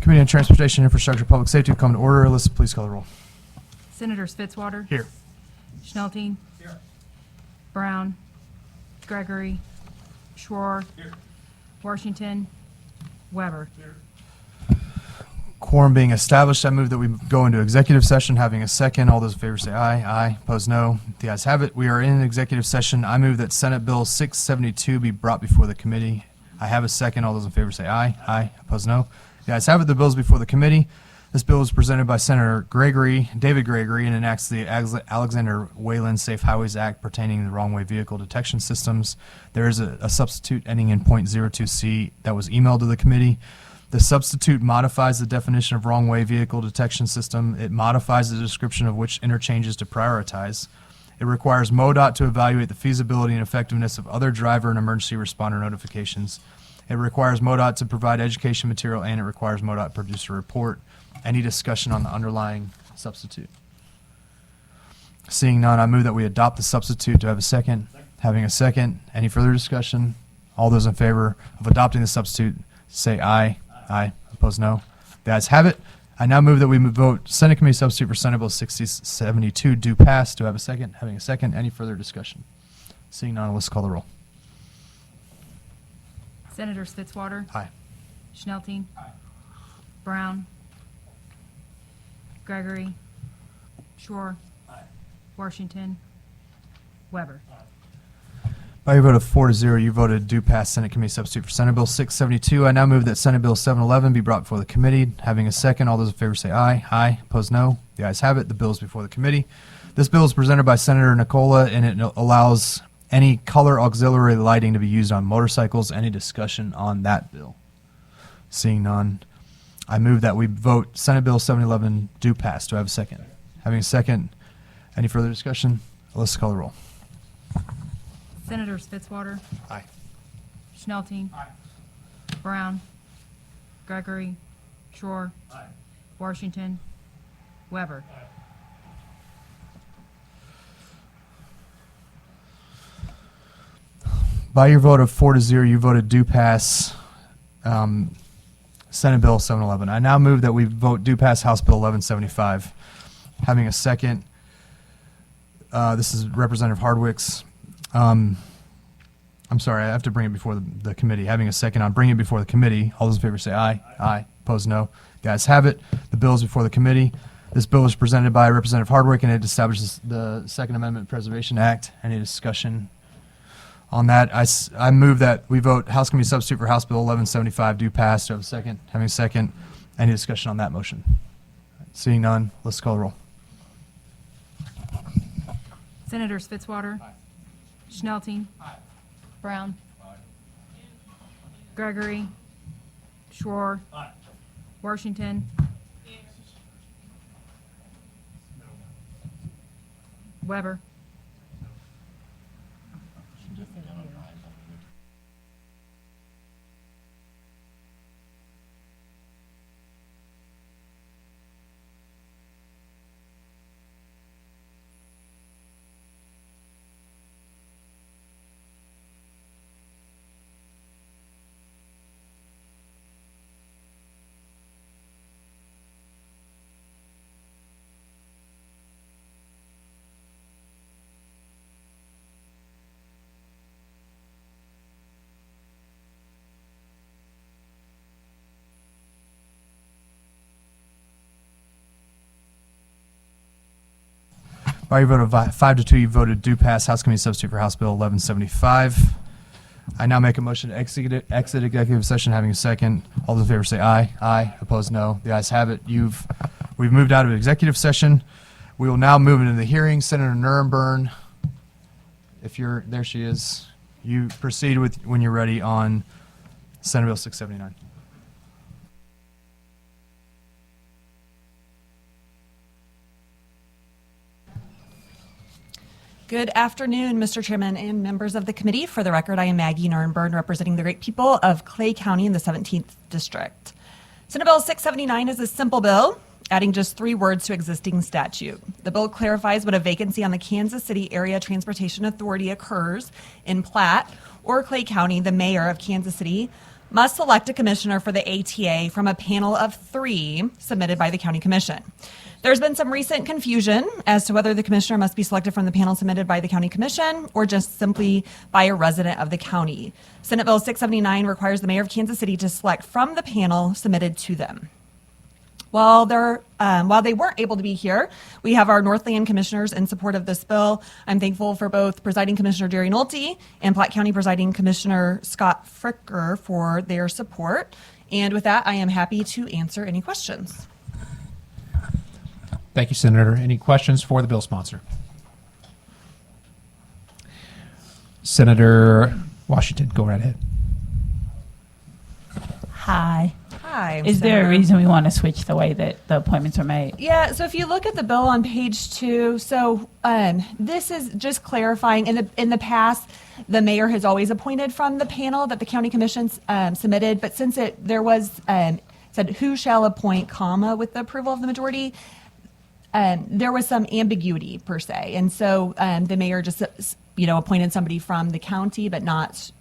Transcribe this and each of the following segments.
Committee on Transportation, Infrastructure, Public Safety will come to order. Alyssa, please call the roll. Senators Fitzwater. Here. Schnelting. Here. Brown. Gregory. Schroer. Here. Washington. Weber. Here. Quorum being established, I move that we go into executive session. Having a second, all those in favor say aye. Aye. Opposed, no. The ayes have it. We are in an executive session. I move that Senate Bill 672 be brought before the committee. I have a second. All those in favor say aye. Aye. Opposed, no. The ayes have it. The bill is before the committee. This bill was presented by Senator Gregory, David Gregory, and enacts the Alexander Whalen Safe Highways Act pertaining to the wrong-way vehicle detection systems. There is a substitute ending in .02C that was emailed to the committee. The substitute modifies the definition of wrong-way vehicle detection system. It modifies the description of which interchanges to prioritize. It requires MoDOT to evaluate the feasibility and effectiveness of other driver and emergency responder notifications. It requires MoDOT to provide education material, and it requires MoDOT to produce a report. Any discussion on the underlying substitute? Seeing none, I move that we adopt the substitute. Do I have a second? Having a second. Any further discussion? All those in favor of adopting the substitute say aye. Aye. Opposed, no. The ayes have it. I now move that we vote Senate Committee substitute for Senate Bill 672 do pass. Do I have a second? Having a second. Any further discussion? Seeing none, let's call the roll. Senators Fitzwater. Aye. Schnelting. Aye. Brown. Gregory. Schroer. Aye. Washington. Weber. By your vote of 4-0, you voted do pass Senate Committee substitute for Senate Bill 672. I now move that Senate Bill 711 be brought before the committee. Having a second, all those in favor say aye. Aye. Opposed, no. The ayes have it. The bill is before the committee. This bill is presented by Senator Nicola, and it allows any color auxiliary lighting to be used on motorcycles. Any discussion on that bill? Seeing none, I move that we vote Senate Bill 711 do pass. Do I have a second? Having a second, any further discussion? Let's call the roll. Senators Fitzwater. Aye. Schnelting. Aye. Brown. Gregory. Schroer. Aye. Washington. Weber. By your vote of 4-0, you voted do pass Senate Bill 711. I now move that we vote do pass House Bill 1175. Having a second, this is Representative Hardwick's. I'm sorry, I have to bring it before the committee. Having a second on bringing it before the committee. All those in favor say aye. Aye. Opposed, no. The ayes have it. The bill is before the committee. This bill was presented by Representative Hardwick, and it establishes the Second Amendment Preservation Act. Any discussion on that? I move that we vote House Committee substitute for House Bill 1175 do pass. Do I have a second? Having a second. Any discussion on that motion? Seeing none, let's call the roll. Senators Fitzwater. Aye. Schnelting. Aye. Brown. Aye. Gregory. Schroer. Aye. Washington. Weber. By your vote of 5-2, you voted do pass House Committee substitute for House Bill 1175. I now make a motion to exit executive session. Having a second, all those in favor say aye. Aye. Opposed, no. The ayes have it. We've moved out of executive session. We will now move into the hearing. Senator Nurrenbern, if you're there, she is. You proceed with when you're ready on Senate Bill 679. Good afternoon, Mr. Chairman and members of the committee. For the record, I am Maggie Nurrenbern, representing the great people of Clay County in the 17th District. Senate Bill 679 is a simple bill, adding just 3 words to existing statute. The bill clarifies when a vacancy on the Kansas City Area Transportation Authority occurs in Platte or Clay County. The mayor of Kansas City must select a commissioner for the ATA from a panel of 3 submitted by the county commission. There's been some recent confusion as to whether the commissioner must be selected from the panel submitted by the county commission or just simply by a resident of the county. Senate Bill 679 requires the mayor of Kansas City to select from the panel submitted to them. While they weren't able to be here, we have our Northland commissioners in support of this bill. I'm thankful for both Presiding Commissioner Jerry Nolte and Platte County Presiding Commissioner Scott Fricker for their support. And with that, I am happy to answer any questions. Thank you, Senator. Any questions for the bill sponsor? Senator Washington, go right ahead. Hi. Hi. Is there a Senator. reason we want to switch the way that the appointments are made? Yeah, so if you look at the bill on page 2, this is just clarifying. In the past, the mayor has always appointed from the panel that the county commission submitted, but since there was said who shall appoint, comma, with the approval of the majority, there was some ambiguity per se, and so the mayor just appointed somebody from the county, but not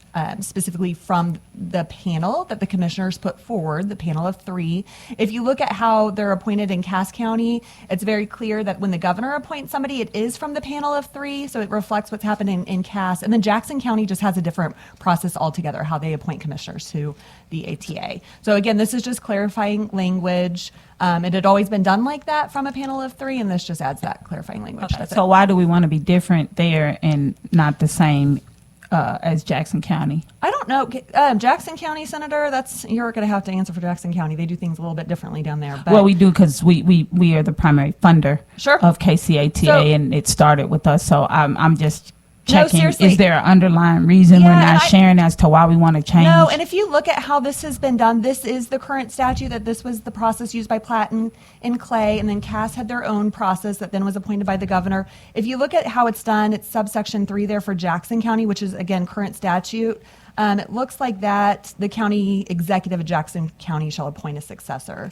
specifically from the panel that the commissioners put forward, the panel of 3. If you look at how they're appointed in Cass County, it's very clear that when the governor appoints somebody, it is from the panel of 3, so it reflects what's happening in Cass. And then Jackson County just has a different process altogether, how they appoint commissioners to the ATA. So again, this is just clarifying language. It had always been done like that from a panel of 3, and this just adds that clarifying language. That's So it. why do we want to be different there and not the same as Jackson County? I don't know. Jackson County, Senator, you're going to have to answer for Jackson County. They do things a little bit differently down there. But Well, we do because we are the primary funder Sure. of KCATA, So- and it started with us. So I'm just checking. seriously. Is there an underlying reason Yeah, we're and not sharing as to why we want to change? No, and if you look at how this has been done, this is the current statute, that this was the process used by Platte and Clay, and then Cass had their own process that then was appointed by the governor. If you look at how it's done, it's subsection 3 there for Jackson County, which is, again, current statute. It looks like that the county executive of Jackson County shall appoint a successor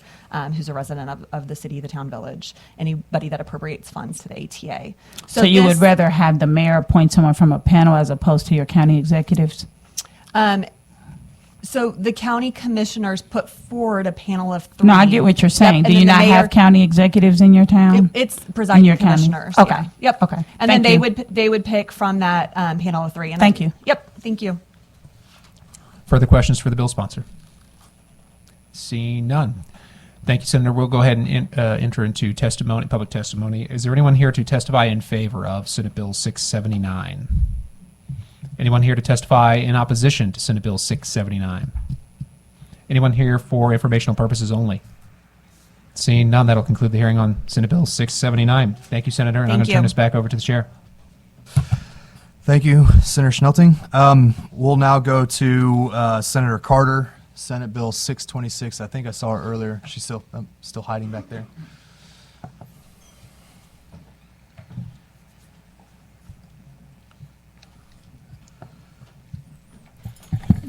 who's a resident of the city, the town, village, anybody that appropriates funds to the ATA. So you this- would rather have the mayor appoint someone from a panel as opposed to your county executives? So the county commissioners put forward a panel of 3. No, I get what you're saying. Yep, Do and you then the not mayor- have county executives in your town? It's presiding your county? commissioners. Okay. Yeah. Yep. Okay. And then Thank they you. would pick from that panel of 3. And Thank you. Yep. Thank you. Further questions for the bill sponsor? Seeing none. Thank you, Senator. We'll go ahead and enter into testimony, public testimony. Is there anyone here to testify in favor of Senate Bill 679? Anyone here to testify in opposition to Senate Bill 679? Anyone here for informational purposes only? Seeing none, that'll conclude the hearing on Senate Bill 679. Thank you, Senator, and I'm Thank going to turn you. this back over to the chair. Thank you, Senator Schnelting. We'll now go to Senator Carter, Senate Bill 626. I think I saw her earlier. She's still hiding back there.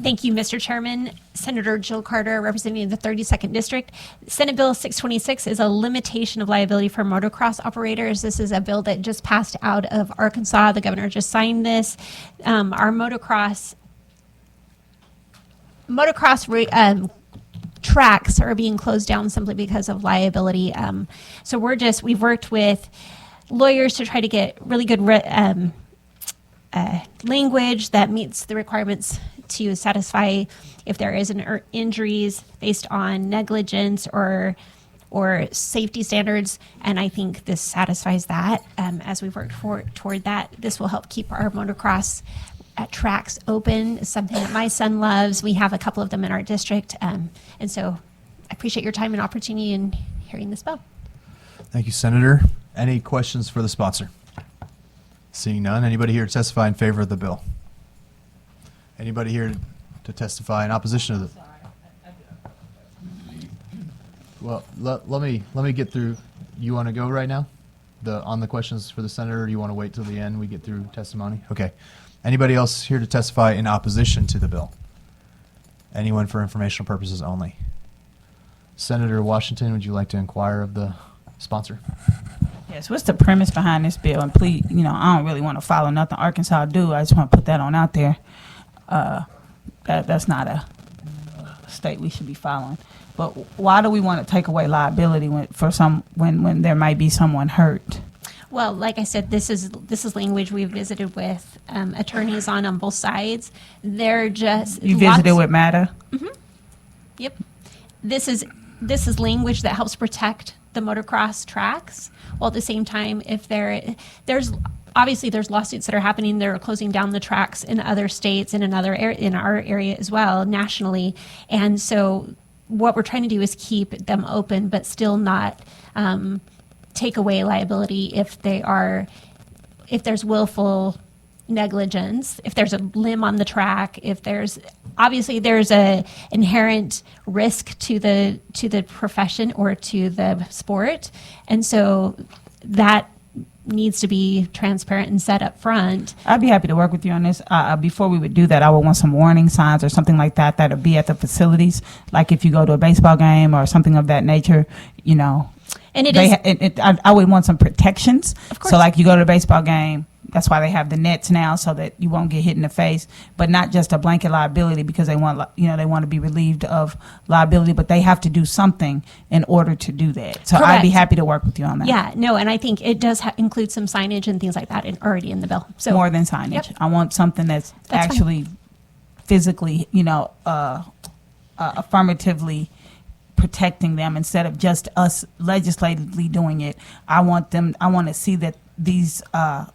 Thank you, Mr. Chairman. Senator Jill Carter, representing the 32nd District. Senate Bill 626 is a limitation of liability for motocross operators. This is a bill that just passed out of Arkansas. The governor just signed this. Our motocross tracks are being closed down simply because of liability. So we've worked with lawyers to try to get really good language that meets the requirements to satisfy if there is an injuries based on negligence or safety standards, and I think this satisfies that. As we've worked toward that, this will help keep our motocross tracks open. It's something that my son loves. We have a couple of them in our district, and so I appreciate your time and opportunity in hearing this bill. Thank you, Senator. Any questions for the sponsor? Seeing none, anybody here to testify in favor of the bill? Anybody here to testify in opposition to the? Well, let me get through. You want to go right now? On the questions for the senator, or do you want to wait till the end we get through testimony? Okay. Anybody else here to testify in opposition to the bill? Anyone for informational purposes only? Senator Washington, would you like to inquire of the sponsor? Yes, what's the premise behind this bill? And please, I don't really want to follow nothing Arkansas do. I just want to put that on out there. That's not a state we should be following. But why do we want to take away liability when there might be someone hurt? Well, like I said, this is language we've visited with attorneys on both sides. They're just You visited with MATA? Yep. This is language that helps protect the motocross tracks, while at the same time, if there's obviously there's lawsuits that are happening, they're closing down the tracks in other states and in our area as well, nationally. And so what we're trying to do is keep them open, but still not take away liability if there's willful negligence, if there's a limb on the track, if there's a inherent risk to the profession or to the sport. And so that needs to be transparent and set up front. I'd be happy to work with you on this. Before we would do that, I would want some warning signs or something like that would be at the facilities. Like if you go to a baseball game or something of that nature, you know. And I would want some protections. Of course. So like you go to a baseball game, that's why they have the nets now, so that you won't get hit in the face, but not just a blanket liability because they want to be relieved of liability, but they have to do something in order to do that. So I'd be Correct. happy to work with you on that. Yeah, no, and I think it does include some signage and things like that already in the bill. So More than signage. Yep. I want something that's fine. actually physically, affirmatively protecting them instead of just us legislatively doing it. I want to see that these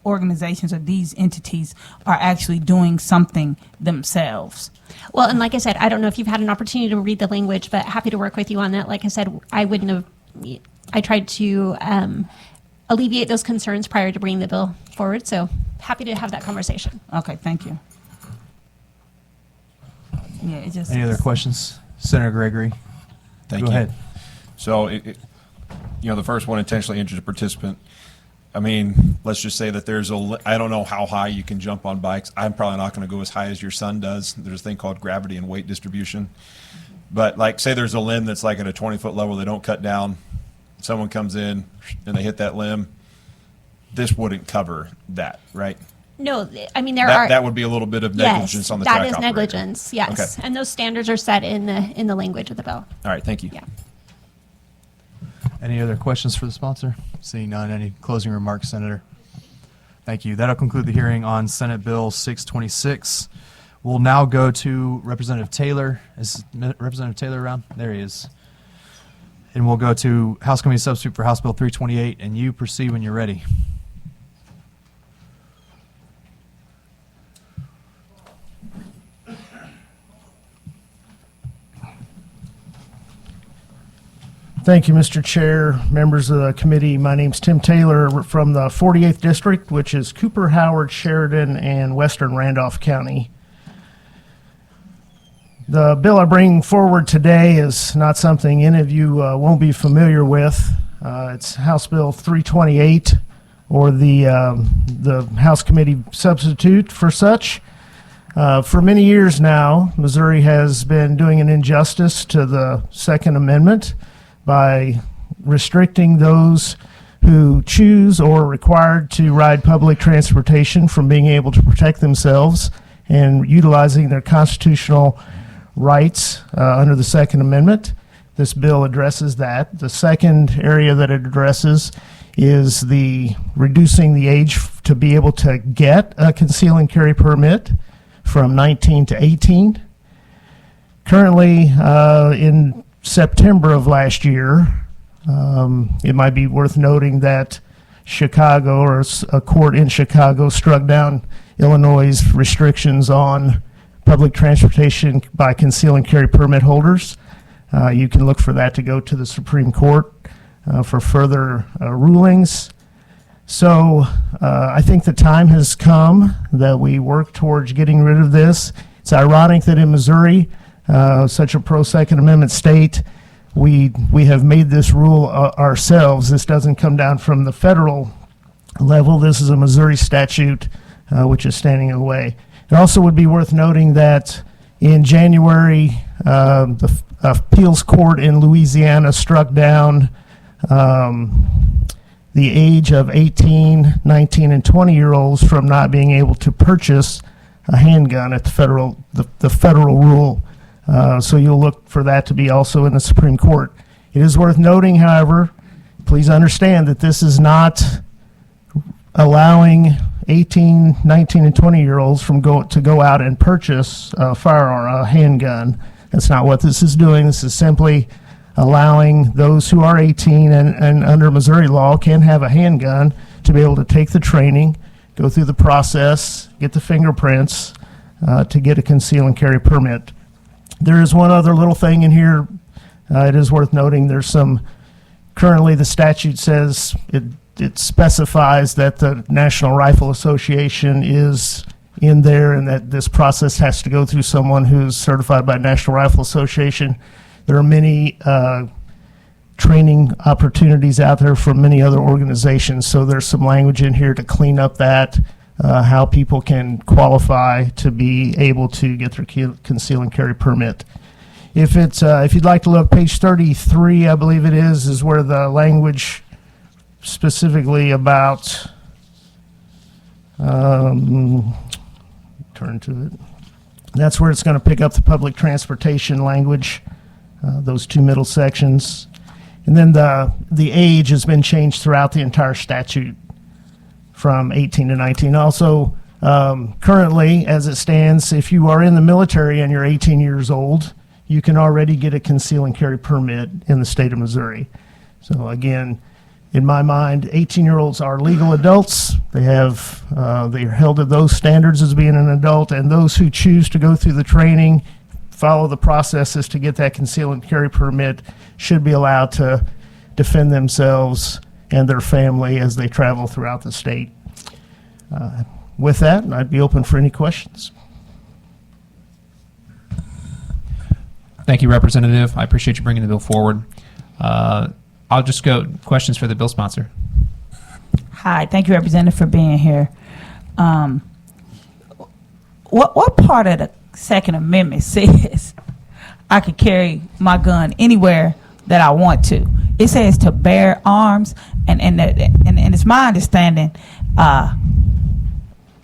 organizations or these entities are actually doing something themselves. Well, and like I said, I don't know if you've had an opportunity to read the language, but happy to work with you on that. Like I said, I tried to alleviate those concerns prior to bringing the bill forward. So happy to have that conversation. Okay, thank you. Yeah, it just. Any other questions? Senator Gregory? Thank Go you. ahead. So, the first one, intentionally injured a participant. I mean, let's just say that I don't know how high you can jump on bikes. I'm probably not going to go as high as your son does. There's a thing called gravity and weight distribution. But like, say there's a limb that's like at a 20-foot level they don't cut down. Someone comes in and they hit that limb. This wouldn't cover that, right? No, I mean, that would be a little bit of negligence on the track that is operator. negligence, yes. Okay. And those standards are set in the language of the bill. All right, thank you. Yeah. Any other questions for the sponsor? Seeing none, any closing remarks, Senator? Thank you. That'll conclude the hearing on Senate Bill 626. We'll now go to Representative Taylor. Is Representative Taylor around? There he is. And we'll go to House Committee Substitute for House Bill 328, and you proceed when you're ready. Thank you, Mr. Chair, members of the committee. My name's Tim Taylor from the 48th District, which is Cooper, Howard, Sheridan, and Western Randolph County. The bill I bring forward today is not something any of you won't be familiar with. It's House Bill 328, or the House Committee substitute for such. For many years now, Missouri has been doing an injustice to the Second Amendment by restricting those who choose or are required to ride public transportation from being able to protect themselves and utilizing their constitutional rights under the Second Amendment. This bill addresses that. The second area that it addresses is the reducing the age to be able to get a conceal and carry permit from 19 to 18. Currently, in September of last year, it might be worth noting that Chicago, or a court in Chicago, struck down Illinois' restrictions on public transportation by conceal and carry permit holders. You can look for that to go to the Supreme Court for further rulings. So I think the time has come that we work towards getting rid of this. It's ironic that in Missouri, such a pro-Second Amendment state, we have made this rule ourselves. This doesn't come down from the federal level. This is a Missouri statute which is standing in the way. It also would be worth noting that in January, the appeals court in Louisiana struck down the age of 18, 19, and 20-year-olds from not being able to purchase a handgun at the federal rule So you'll look for that to be also in the Supreme Court. It is worth noting, however, please understand that this is not allowing 18, 19, and 20-year-olds to go out and purchase a firearm, a handgun. That's not what this is doing. This is simply allowing those who are 18 and under Missouri law can have a handgun to be able to take the training, go through the process, get the fingerprints to get a conceal and carry permit. There is one other little thing in here. It is worth noting there's some, currently the statute says it specifies that the National Rifle Association is in there and that this process has to go through someone who's certified by National Rifle Association. There are many training opportunities out there from many other organizations, so there's some language in here to clean up that, how people can qualify to be able to get their conceal and carry permit. If you'd like to look, page 33, I believe it is where the language specifically about, turn to it. That's where it's going to pick up the public transportation language, those two middle sections. And then the age has been changed throughout the entire statute from 18 to 19. Also, currently, as it stands, if you are in the military and you're 18 years old, you can already get a conceal and carry permit in the state of Missouri. So again, in my mind, 18-year-olds are legal adults. They are held to those standards as being an adult, and those who choose to go through the training, follow the processes to get that conceal and carry permit should be allowed to defend themselves and their family as they travel throughout the state. With that, I'd be open for any questions. Thank you, Representative. I appreciate you bringing the bill forward. I'll just go questions for the bill sponsor. Hi, thank you, Representative, for being here. What part of the Second Amendment says I could carry my gun anywhere that I want to? It says to bear arms, and it's my understanding,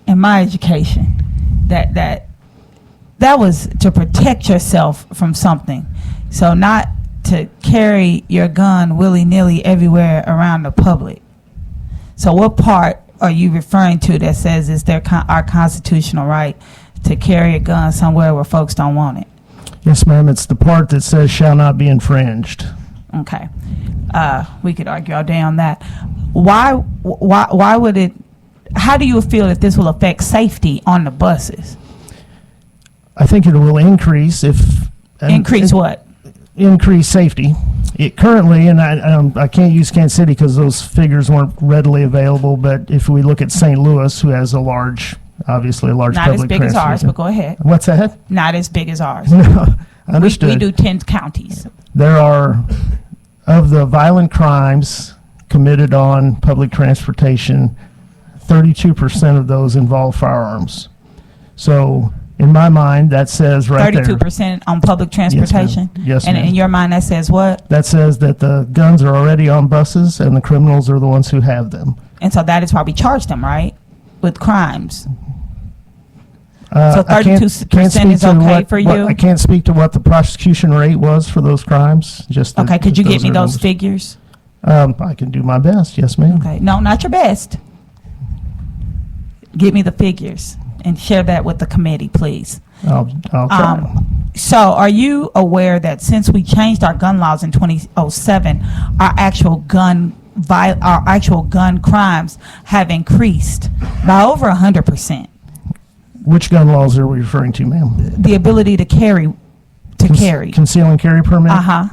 in my education, that was to protect yourself from something. So not to carry your gun willy-nilly everywhere around the public. So what part are you referring to that says it's our constitutional right to carry a gun somewhere where folks don't want it? Yes, ma'am. It's the part that says shall not be infringed. Okay. We could argue all day on that. Why would it, how do you feel that this will affect safety on the buses? I think it will increase Increase what? Increase safety. It currently, and I can't use Kansas City because those figures weren't readily available, but if we look at St. Louis, who has obviously a large Not as public big as ours, transportation. but go ahead. What's that? Not as big as ours. No, understood. We do 10 counties. There are, of the violent crimes committed on public transportation, 32% of those involve firearms. So in my mind, that says right there. 32% on public transportation? Yes, And ma'am. in your mind, that says what? That says that the guns are already on buses and the criminals are the ones who have them. And so that is why we charge them, right? With crimes. So I can't 32% speak is to okay for you? I can't speak to what the prosecution rate was for those crimes. Okay, could you get me are those numbers. figures? I can do my best. Yes, ma'am. Okay, no, not your best. Give me the figures and share that with the committee, please. I'll try. So are you aware that since we changed our gun laws in 2007, our actual gun crimes have increased by over 100%? Which gun laws are we referring to, ma'am? The ability to carry. Conceal and carry permit? Uh-huh.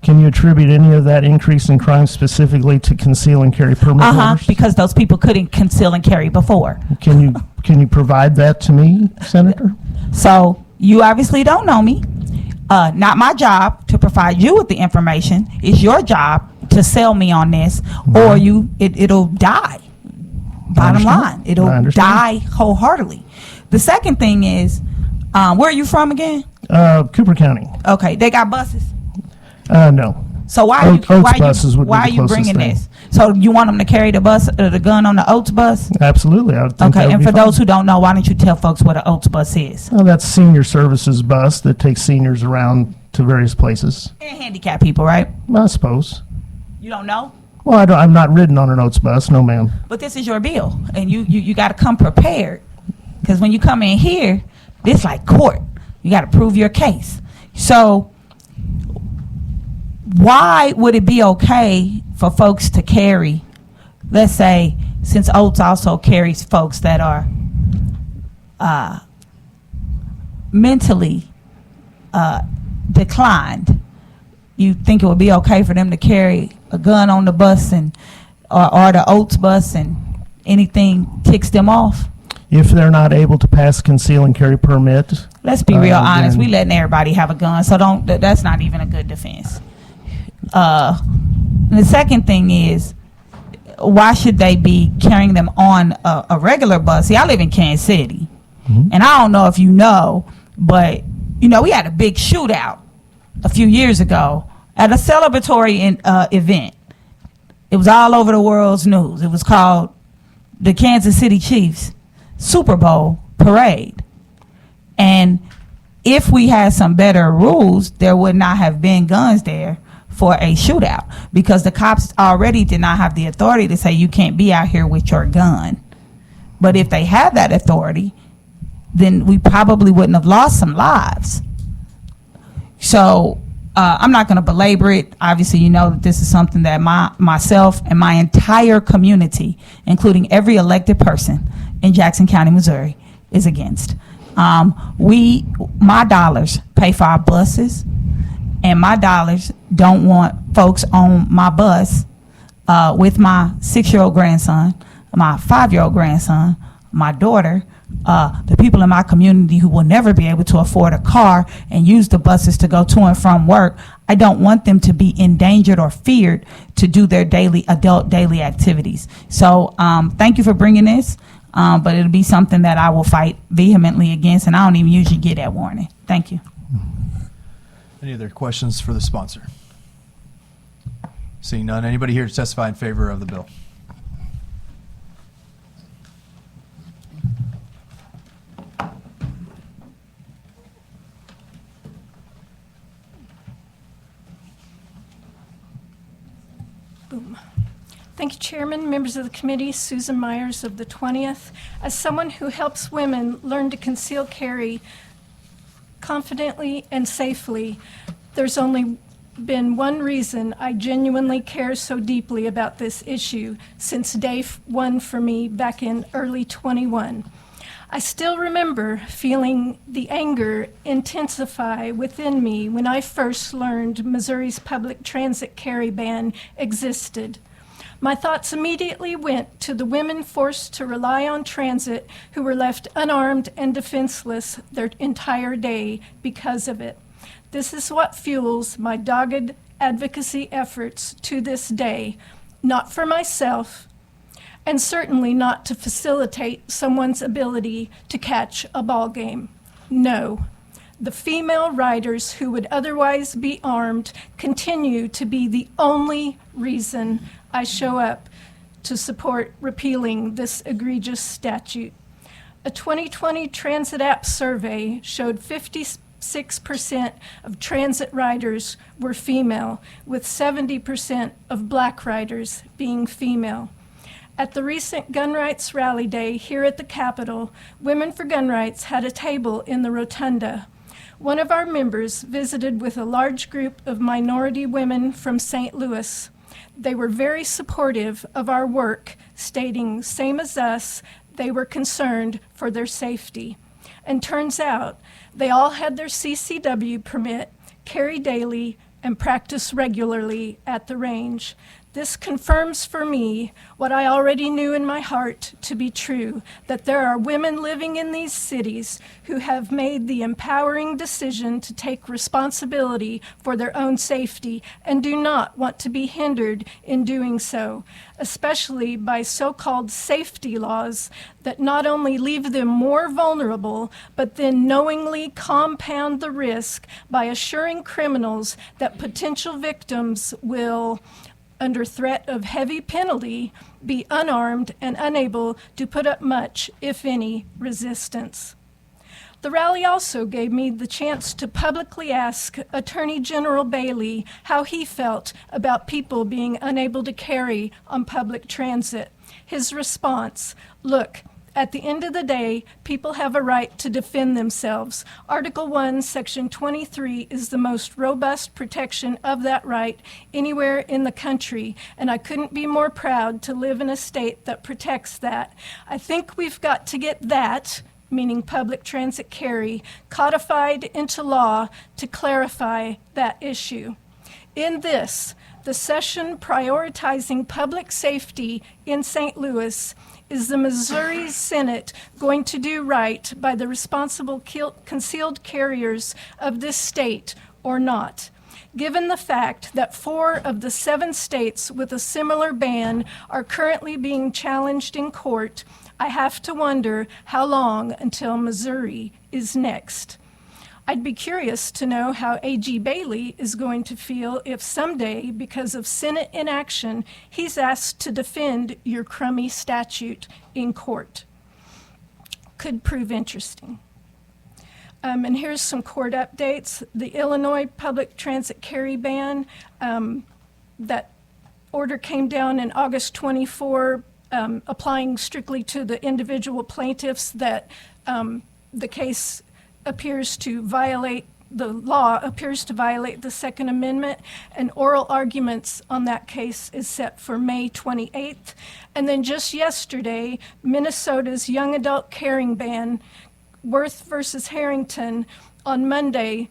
Can you attribute any of that increase in crime specifically to conceal and carry permit holders? Because those people couldn't conceal and carry before. Can you provide that to me, Senator? So you obviously don't know me. Not my job to provide you with the information. It's your job to sell me on this, or it'll die. Bottom line, it'll die wholeheartedly. The second thing is, where are you from again? Cooper County. Okay, they got buses. No. So why are you bringing this? So you want them to carry the gun on the Oates bus? Absolutely, I would think that Okay, would and be for fine. those who don't know, why don't you tell folks what an Oates bus is? Well, that's senior services bus that takes seniors around to various places. And handicapped people, right? I suppose. You don't know? Well, I'm not ridden on an Oates bus, no ma'am. But this is your bill, and you got to come prepared, because when you come in here, this like court. You got to prove your case. So why would it be okay for folks to carry, let's say, since Oates also carries folks that are mentally declined, you think it would be okay for them to carry a gun on the bus and or the Oates bus and anything ticks them off? If they're not able to pass conceal and carry permit, Let's be real then- honest. We letting everybody have a gun, so that's not even a good defense. The second thing is, why should they be carrying them on a regular bus? See, I live in Kansas City, and I don't know if you know, but we had a big shootout a few years ago at a celebratory event. It was all over the world's news. It was called the Kansas City Chiefs Super Bowl parade. And if we had some better rules, there would not have been guns there for a shootout, because the cops already did not have the authority to say you can't be out here with your gun. But if they had that authority, then we probably wouldn't have lost some lives. So I'm not going to belabor it. Obviously, you know that this is something that myself and my entire community, including every elected person in Jackson County, Missouri, is against. My dollars pay for our buses, and my dollars don't want folks on my bus with my 6-year-old grandson, my 5-year-old grandson, my daughter, the people in my community who will never be able to afford a car and use the buses to go to and from work. I don't want them to be endangered or feared to do their adult daily activities. So thank you for bringing this, but it'll be something that I will fight vehemently against, and I don't even usually get that warning. Thank you. Any other questions for the sponsor? Seeing none, anybody here to testify in favor of the bill? Thank you, Chairman, members of the committee, Susan Myers of the 20th. As someone who helps women learn to conceal carry confidently and safely, there's only been one reason I genuinely care so deeply about this issue since day one for me back in early 21. I still remember feeling the anger intensify within me when I first learned Missouri's public transit carry ban existed. My thoughts immediately went to the women forced to rely on transit who were left unarmed and defenseless their entire day because of it. This is what fuels my dogged advocacy efforts to this day, not for myself, and certainly not to facilitate someone's ability to catch a ball game. No. The female riders who would otherwise be armed continue to be the only reason I show up to support repealing this egregious statute. A 2020 Transit App survey showed 56% of transit riders were female, with 70% of black riders being female. At the recent Gun Rights Rally Day here at the Capitol, Women for Gun Rights had a table in the rotunda. One of our members visited with a large group of minority women from St. Louis. They were very supportive of our work, stating, same as us, they were concerned for their safety. And turns out, they all had their CCW permit, carry daily, and practice regularly at the range. This confirms for me what I already knew in my heart to be true, that there are women living in these cities who have made the empowering decision to take responsibility for their own safety and do not want to be hindered in doing so, especially by so-called safety laws that not only leave them more vulnerable, but then knowingly compound the risk by assuring criminals that potential victims will under threat of heavy penalty, be unarmed and unable to put up much, if any, resistance. The rally also gave me the chance to publicly ask Attorney General Bailey how he felt about people being unable to carry on public transit. His response, "Look, at the end of the day, people have a right to defend themselves. Article 1, Section 23 is the most robust protection of that right anywhere in the country, and I couldn't be more proud to live in a state that protects that. I think we've got to get that," meaning public transit carry, "codified into law to clarify that issue." In this, the session prioritizing public safety in St. Louis, is the Missouri Senate going to do right by the responsible concealed carriers of this state or not? Given the fact that 4 of the 7 states with a similar ban are currently being challenged in court, I have to wonder how long until Missouri is next. I'd be curious to know how A.G. Bailey is going to feel if someday, because of Senate inaction, he's asked to defend your crummy statute in court. Could prove interesting. And here's some court updates. The Illinois public transit carry ban, that order came down in August 24, applying strictly to the individual plaintiffs that the case appears to violate, the law appears to violate the Second Amendment, and oral arguments on that case is set for May 28th. And then just yesterday, Minnesota's young adult carrying ban, Worth versus Harrington, on Monday,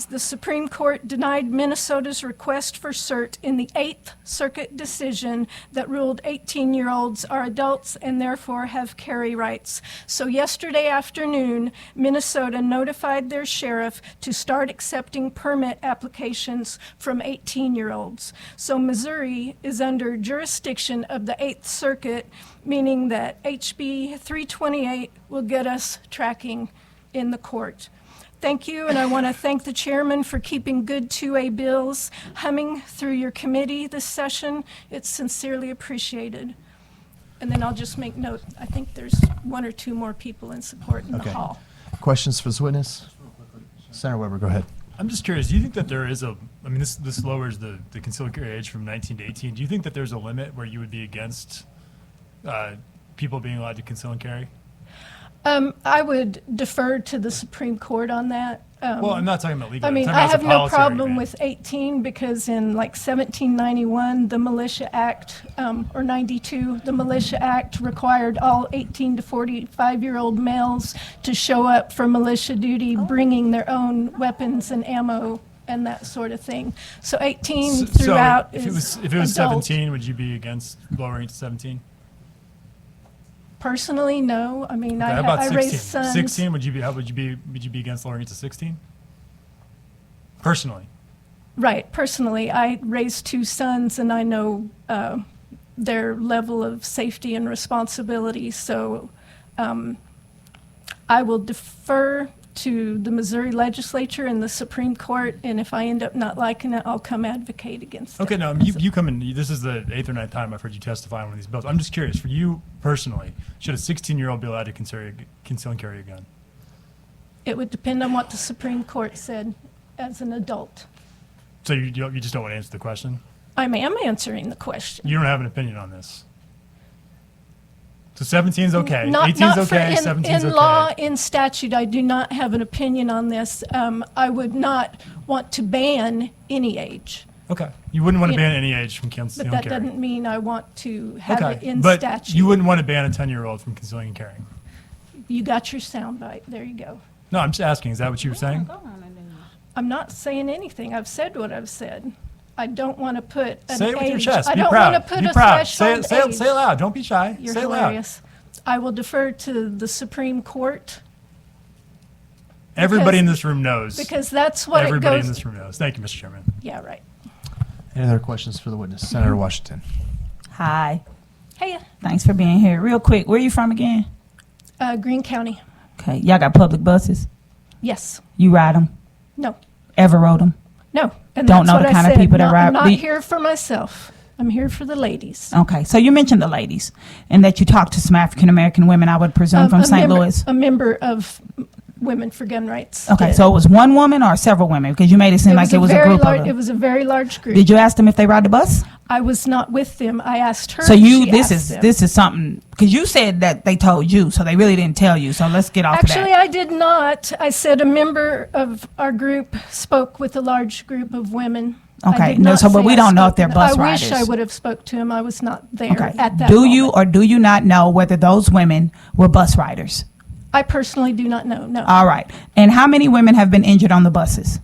the Supreme Court denied Minnesota's request for cert in the 8th Circuit decision that ruled 18-year-olds are adults and therefore have carry rights. So yesterday afternoon, Minnesota notified their sheriff to start accepting permit applications from 18-year-olds. So Missouri is under jurisdiction of the 8th Circuit, meaning that HB 328 will get us tracking in the court. Thank you, and I want to thank the chairman for keeping good 2A bills humming through your committee this session. It's sincerely appreciated. And then I'll just make note, I think there's 1 or 2 more people in support in the Okay. hall. Questions for this witness? Senator Weber, go ahead. I'm just curious, do you think that there is a, I mean, this lowers the concealed carry age from 19 to 18. Do you think that there's a limit where you would be against people being allowed to conceal and carry? I would defer to the Supreme Court on that. Well, I'm not talking about legal. I mean, I'm I talking have about no policy problem argument. with 18 because in like 1791, the Militia Act, or 92, the Militia Act required all 18 to 45-year-old males to show up for militia duty, bringing their own weapons and ammo and that sort of thing. So 18 throughout so is if it was adult. 17, would you be against lowering it to 17? Personally, no. I mean, Okay, how about I 16? raised sons. 16, would you be against lowering it to 16? Personally. Right. Personally, I raised 2 sons, and I know their level of safety and responsibility. So I will defer to the Missouri legislature and the Supreme Court, and if I end up not liking it, I'll come advocate against it. Okay, now you come in. This is the 8th or 9th time I've heard you testify on one of these bills. I'm just curious, for you personally, should a 16-year-old be allowed to conceal and carry a gun? It would depend on what the Supreme Court said as an adult. So you just don't want to answer the question? I am answering the question. You don't have an opinion on this? So 17 is okay, Not 18 is for okay, 17 is in okay. law, in statute, I do not have an opinion on this. I would not want to ban any age, Okay, you wouldn't want to Yeah. ban any age from but concealing that and carrying. doesn't mean I want to have Okay, it in but statute. you wouldn't want to ban a 10-year-old from concealing and carrying. You got your soundbite. There you go. No, I'm just asking. Is that what you were saying? I'm not saying anything. I've said what I've said. I don't want to put an Say it with your age. chest. I Be don't proud. want to put Be a proud. Say threshold it. Say it. age. Say it loud. Don't be shy. You're say it loud. hilarious. I will defer to the Supreme Court Everybody Because- in this room knows. because that's what Everybody it in goes. this room knows. Thank you, Mr. Chairman. Yeah, right. Any other questions for the witness? Senator Washington. Hi. Hey, Thanks for being here. Real quick, where you from again? Greene County. Okay. Y'all got public buses? Yes. You ride them? No. Ever rode them? No. And Don't that's know what the I kind of said. people that Not- ride- I'm not we- here for myself. I'm here for the ladies. Okay, so you mentioned the ladies, and that you talked to some African American women, I would presume, from A St. member- Louis. A member of Women for Gun Rights. Okay, did. so it was one woman or several women? Because you made it seem like it was a very group lar- of It them. was a very large group. Did you ask them if they ride the bus? I was not with them. I asked her. So and you, she this asked them. is something, because you said that they told you, so they really didn't tell you, so let's get off Actually, of that. I did not. I said a member of our group spoke with a large group of women. I Okay, did no, not so, but say we I don't know spoke if they're with- bus I wish I riders. would have spoke to him. I was not there Okay, at that do you moment. or do you not know whether those women were bus riders? I personally do not know, no. All right, and how many women have been injured on the buses?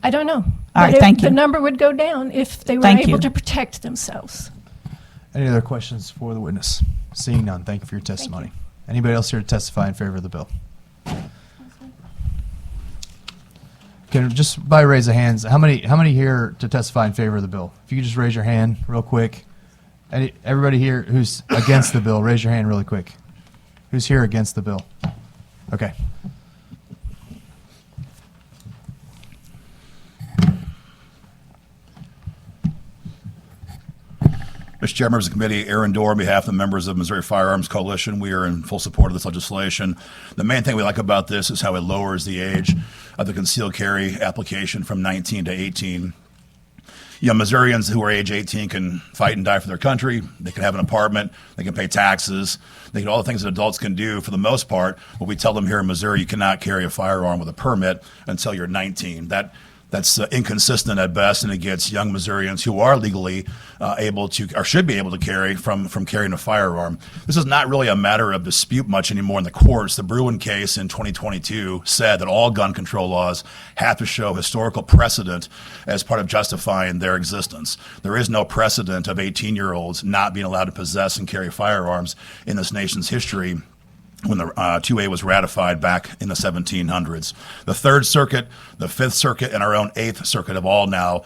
I don't know. All right, But thank you. The number would go down if they were Thank able you. to protect themselves. Any other questions for the witness? Seeing none, thank you for your testimony. Anybody else here to testify in favor of the bill? Can just by raise of hands, how many here to testify in favor of the bill? If you could just raise your hand real quick. Everybody here who's against the bill, raise your hand really quick. Who's here against the bill? Okay. Mr. Chair, members of the committee, Aaron Dorr, on behalf of the members of Missouri Firearms Coalition, we are in full support of this legislation. The main thing we like about this is how it lowers the age of the concealed carry application from 19 to 18. You know, Missourians who are age 18 can fight and die for their country. They can have an apartment. They can pay taxes. They can do all the things that adults can do for the most part. But we tell them here in Missouri, you cannot carry a firearm with a permit until you're 19. That's inconsistent at best, and it gets young Missourians who are legally able to, or should be able to carry from carrying a firearm. This is not really a matter of dispute much anymore in the courts. The Bruin case in 2022 said that all gun control laws have to show historical precedent as part of justifying their existence. There is no precedent of 18-year-olds not being allowed to possess and carry firearms in this nation's history when the 2A was ratified back in the 1700s. The Third Circuit, the Fifth Circuit, and our own Eighth Circuit have all now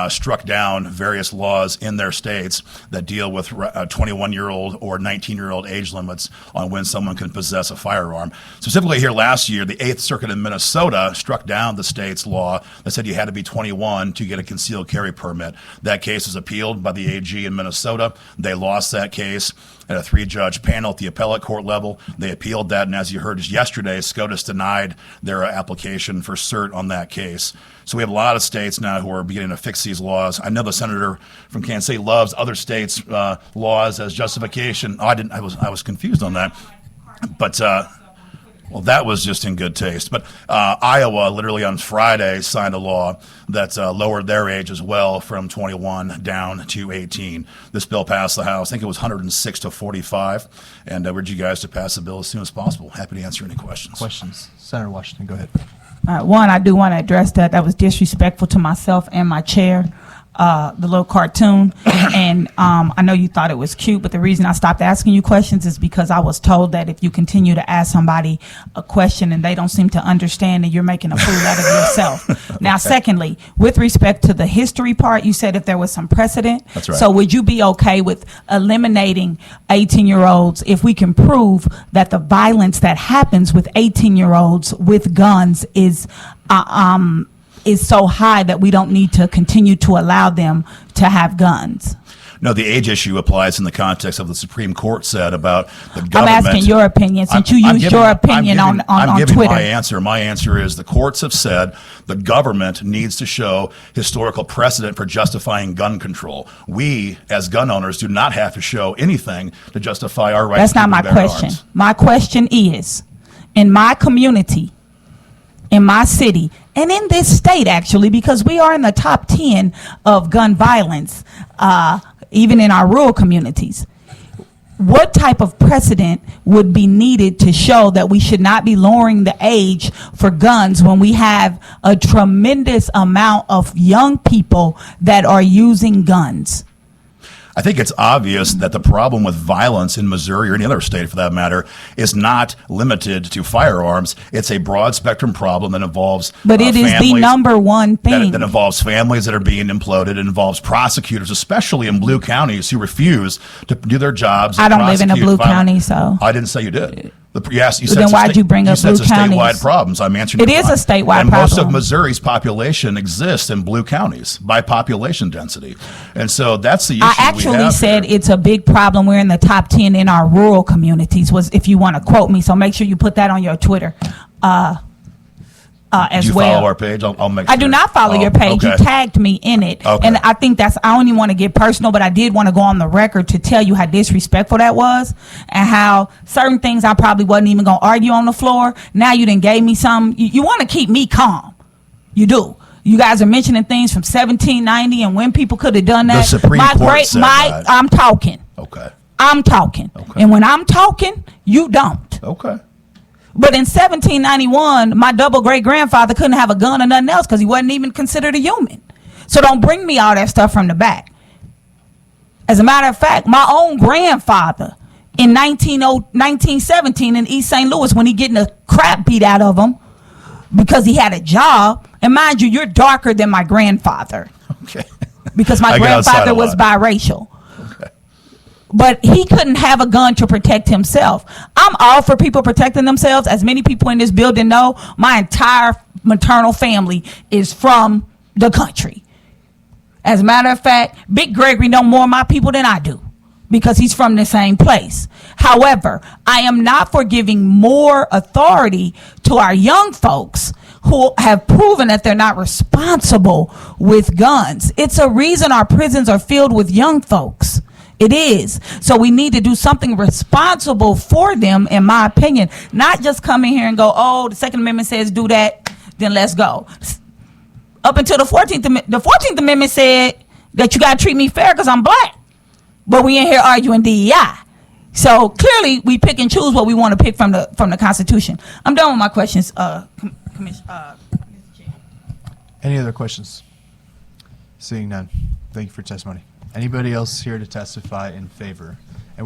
struck down various laws in their states that deal with 21-year-old or 19-year-old age limits on when someone can possess a firearm. Specifically here last year, the Eighth Circuit in Minnesota struck down the state's law that said you had to be 21 to get a concealed carry permit. That case was appealed by the AG in Minnesota. They lost that case at a 3-judge panel at the appellate court level. They appealed that, and as you heard just yesterday, SCOTUS denied their application for cert on that case. So we have a lot of states now who are beginning to fix these laws. I know the senator from Kansas City loves other states' laws as justification. Oh, I was confused on that, but well, that was just in good taste. But Iowa, literally on Friday, signed a law that lowered their age as well from 21 down to 18. This bill passed the House. I think it was 106 to 45. And I urge you guys to pass the bill as soon as possible. Happy to answer any questions. Questions? Senator Washington, go ahead. One, I do want to address that. That was disrespectful to myself and my chair, the little cartoon. And I know you thought it was cute, but the reason I stopped asking you questions is because I was told that if you continue to ask somebody a question and they don't seem to understand, then you're making a fool out of yourself. Now, secondly, with respect to the history part, you said if there was some precedent. That's right. So would you be okay with eliminating 18-year-olds if we can prove that the violence that happens with 18-year-olds with guns is so high that we don't need to continue to allow them to have guns? No, the age issue applies in the context of the Supreme Court said about the government. I'm asking your opinion, since you used your opinion on I'm giving Twitter. my answer. My answer is the courts have said the government needs to show historical precedent for justifying gun control. We, as gun owners, do not have to show anything to justify our right That's to not my bear question. arms. My question is, in my community, in my city, and in this state, actually, because we are in the top 10 of gun violence, even in our rural communities, what type of precedent would be needed to show that we should not be lowering the age for guns when we have a tremendous amount of young people that are using guns? I think it's obvious that the problem with violence in Missouri or any other state for that matter is not limited to firearms. It's a broad spectrum problem that involves But it is the families, number one thing. that involves families that are being imploded. It involves prosecutors, especially in blue counties, who refuse to do their jobs. I don't live in a prosecute blue violent- county, so. I didn't say you did. Yes, you Then said it's a why'd you bring up said it's Blue a statewide counties? problem. So I'm answering. It your is a question. statewide and most of problem. Missouri's population exists in blue counties by population density, and so that's the issue. I actually we have said here. it's a big problem. We're in the top 10 in our rural communities, was if you want to quote me. So make sure you put that on your Twitter as Do you well. follow our page? I'll make I sure. do not follow Oh, your page. okay. You tagged me in it. Okay. And I think I only want to get personal, but I did want to go on the record to tell you how disrespectful that was and how certain things I probably wasn't even going to argue on the floor. Now you done gave me some. You want to keep me calm. You do. You guys are mentioning things from 1790 and when people could have done that. The Supreme Court said that. I'm talking. Okay. I'm talking. Okay. And when I'm talking, you don't. Okay. But in 1791, my double great grandfather couldn't have a gun or nothing else because he wasn't even considered a human. So don't bring me all that stuff from the back. As a matter of fact, my own grandfather in 1917 in East St. Louis, when he getting the crap beat out of him because he had a job, and mind you, you're darker than my grandfather Okay. because my I get outside grandfather a was lot. biracial. Okay. But he couldn't have a gun to protect himself. I'm all for people protecting themselves. As many people in this building know, my entire maternal family is from the country. As a matter of fact, Big Gregory know more of my people than I do because he's from the same place. However, I am not for giving more authority to our young folks who have proven that they're not responsible with guns. It's a reason our prisons are filled with young folks. It is. So we need to do something responsible for them, in my opinion. Not just come in here and go, oh, the Second Amendment says do that, then let's go. Up until the 14th Amendment said that you got to treat me fair because I'm black. But we in here arguing DEI. So clearly we pick and choose what we want to pick from the Constitution. I'm done with my questions, Mr. Chair. Any other questions? Seeing none. Thank you for testimony. Anybody else here to testify in favor? And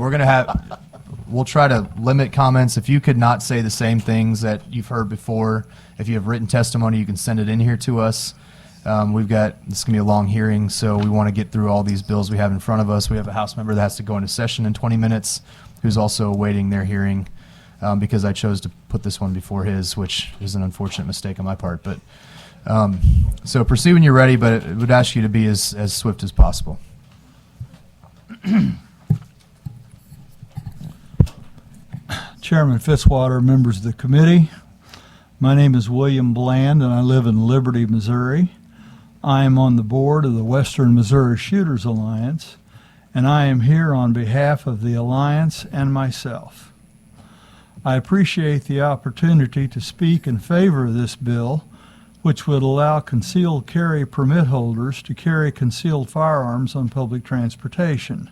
we'll try to limit comments. If you could not say the same things that you've heard before, if you have written testimony, you can send it in here to us. This is going to be a long hearing, so we want to get through all these bills we have in front of us. We have a House member that has to go into session in 20 minutes who's also awaiting their hearing because I chose to put this one before his, which is an unfortunate mistake on my part. But so proceed when you're ready, but it would ask you to be as swift as possible. Chairman Fitzwater, members of the committee, my name is William Bland and I live in Liberty, Missouri. I am on the board of the Western Missouri Shooters Alliance, and I am here on behalf of the Alliance and myself. I appreciate the opportunity to speak in favor of this bill, which would allow concealed carry permit holders to carry concealed firearms on public transportation.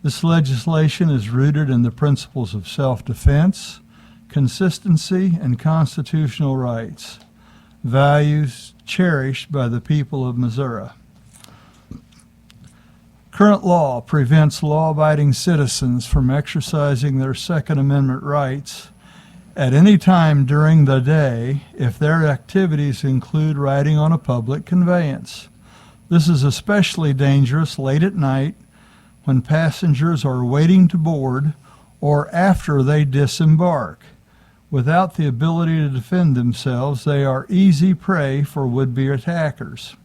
This legislation is rooted in the principles of self-defense, consistency, and constitutional rights, values cherished by the people of Missouri. Current law prevents law-abiding citizens from exercising their Second Amendment rights at any time during the day if their activities include riding on a public conveyance. This is especially dangerous late at night when passengers are waiting to board or after they disembark. Without the ability to defend themselves, they are easy prey for would-be attackers.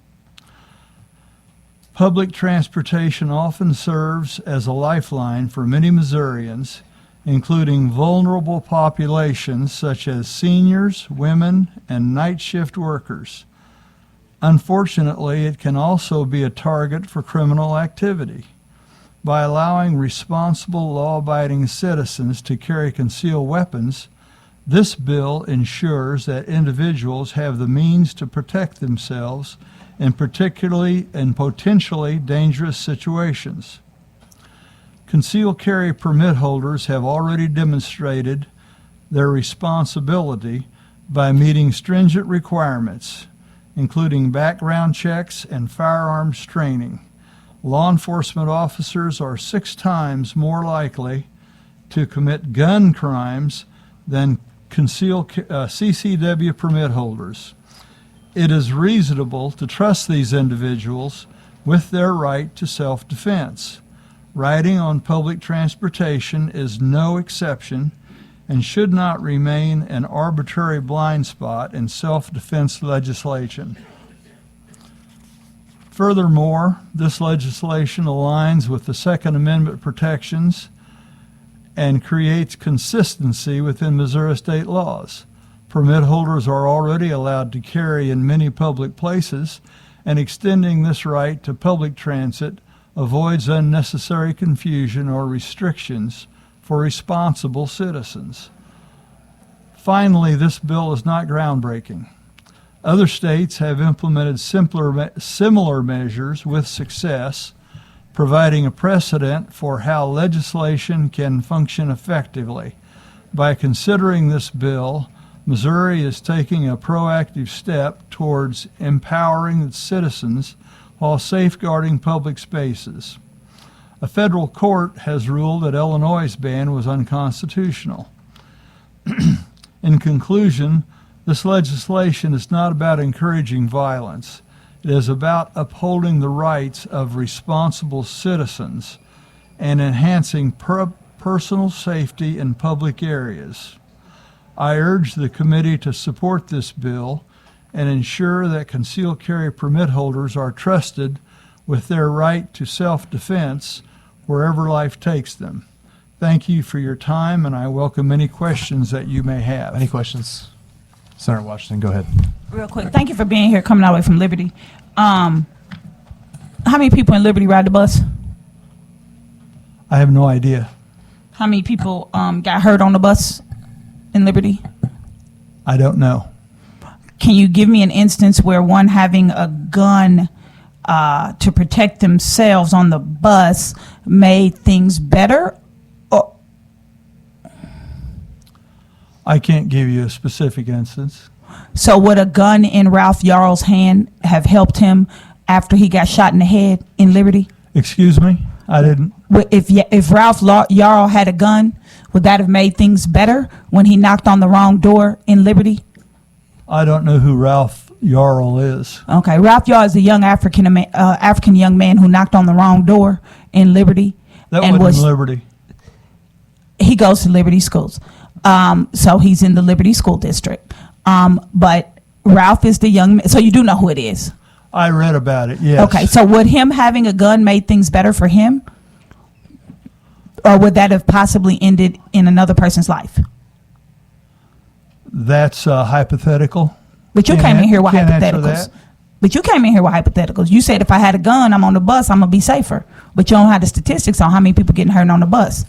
Public transportation often serves as a lifeline for many Missourians, including vulnerable populations such as seniors, women, and night shift workers. Unfortunately, it can also be a target for criminal activity. By allowing responsible, law-abiding citizens to carry concealed weapons, this bill ensures that individuals have the means to protect themselves in particularly and potentially dangerous situations. Concealed carry permit holders have already demonstrated their responsibility by meeting stringent requirements, including background checks and firearms training. Law enforcement officers are 6 times more likely to commit gun crimes than concealed CCW permit holders. It is reasonable to trust these individuals with their right to self-defense. Riding on public transportation is no exception, and should not remain an arbitrary blind spot in self-defense legislation. Furthermore, this legislation aligns with the Second Amendment protections and creates consistency within Missouri state laws. Permit holders are already allowed to carry in many public places, and extending this right to public transit avoids unnecessary confusion or restrictions for responsible citizens. Finally, this bill is not groundbreaking. Other states have implemented similar measures with success, providing a precedent for how legislation can function effectively. By considering this bill, Missouri is taking a proactive step towards empowering its citizens while safeguarding public spaces. A federal court has ruled that Illinois' ban was unconstitutional. In conclusion, this legislation is not about encouraging violence. It is about upholding the rights of responsible citizens and enhancing personal safety in public areas. I urge the committee to support this bill and ensure that concealed carry permit holders are trusted with their right to self-defense wherever life takes them. Thank you for your time, and I welcome any questions that you may have. Any questions? Senator Washington, go ahead. Real quick, thank you for being here, coming all the way from Liberty. How many people in Liberty ride the bus? I have no idea. How many people got hurt on the bus in Liberty? I don't know. Can you give me an instance where one having a gun to protect themselves on the bus made things better? Or I can't give you a specific instance. so would a gun in Ralph Yarl's hand have helped him after he got shot in the head in Liberty? Excuse me? I didn't. If Ralph Yarl had a gun, would that have made things better when he knocked on the wrong door in Liberty? I don't know who Ralph Yarl is. Okay, Ralph Yarl is a young African young man who knocked on the wrong door in Liberty. That and wasn't Liberty. He goes to Liberty schools, so he's in the Liberty School District. But Ralph is the young man, so you do know who it is. I read about it, yes. Okay, so would him having a gun made things better for him? Or would that have possibly ended in another person's life? That's hypothetical. But you came in here with Can't answer hypotheticals. that. But you came in here with hypotheticals. You said if I had a gun, I'm on the bus, I'm going to be safer. But you don't have the statistics on how many people getting hurt on the bus.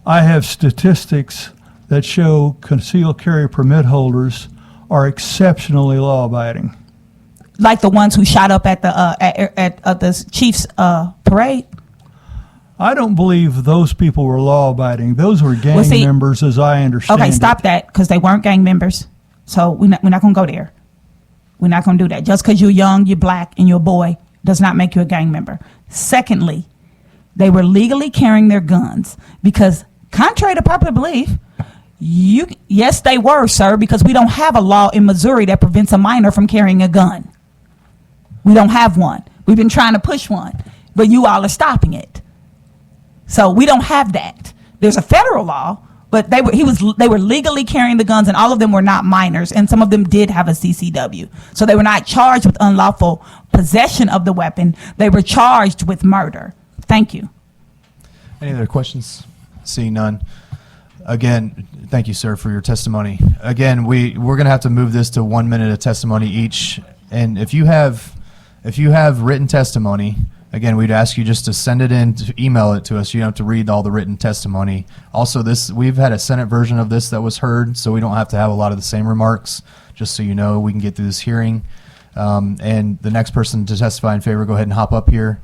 I have statistics that show concealed carry permit holders are exceptionally law-abiding. Like the ones who shot up at the Chiefs parade. I don't believe those people were law-abiding. Those were gang members, as I understand Okay, it. stop that, because they weren't gang members. So we're not going to go there. We're not going to do that. Just because you're young, you're black, and you're a boy does not make you a gang member. Secondly, they were legally carrying their guns because, contrary to popular belief, yes, they were, sir, because we don't have a law in Missouri that prevents a minor from carrying a gun. We don't have one. We've been trying to push one, but you all are stopping it. So we don't have that. There's a federal law, but they were legally carrying the guns, and all of them were not minors, and some of them did have a CCW. So they were not charged with unlawful possession of the weapon. They were charged with murder. Thank you. Any other questions? Seeing none. Again, thank you, sir, for your testimony. Again, we're going to have to move this to 1 minute of testimony each. And if you have written testimony, again, we'd ask you just to send it in, to email it to us. You don't have to read all the written testimony. Also, we've had a Senate version of this that was heard, so we don't have to have a lot of the same remarks. Just so you know, we can get through this hearing. And the next person to testify in favor, go ahead and hop up here.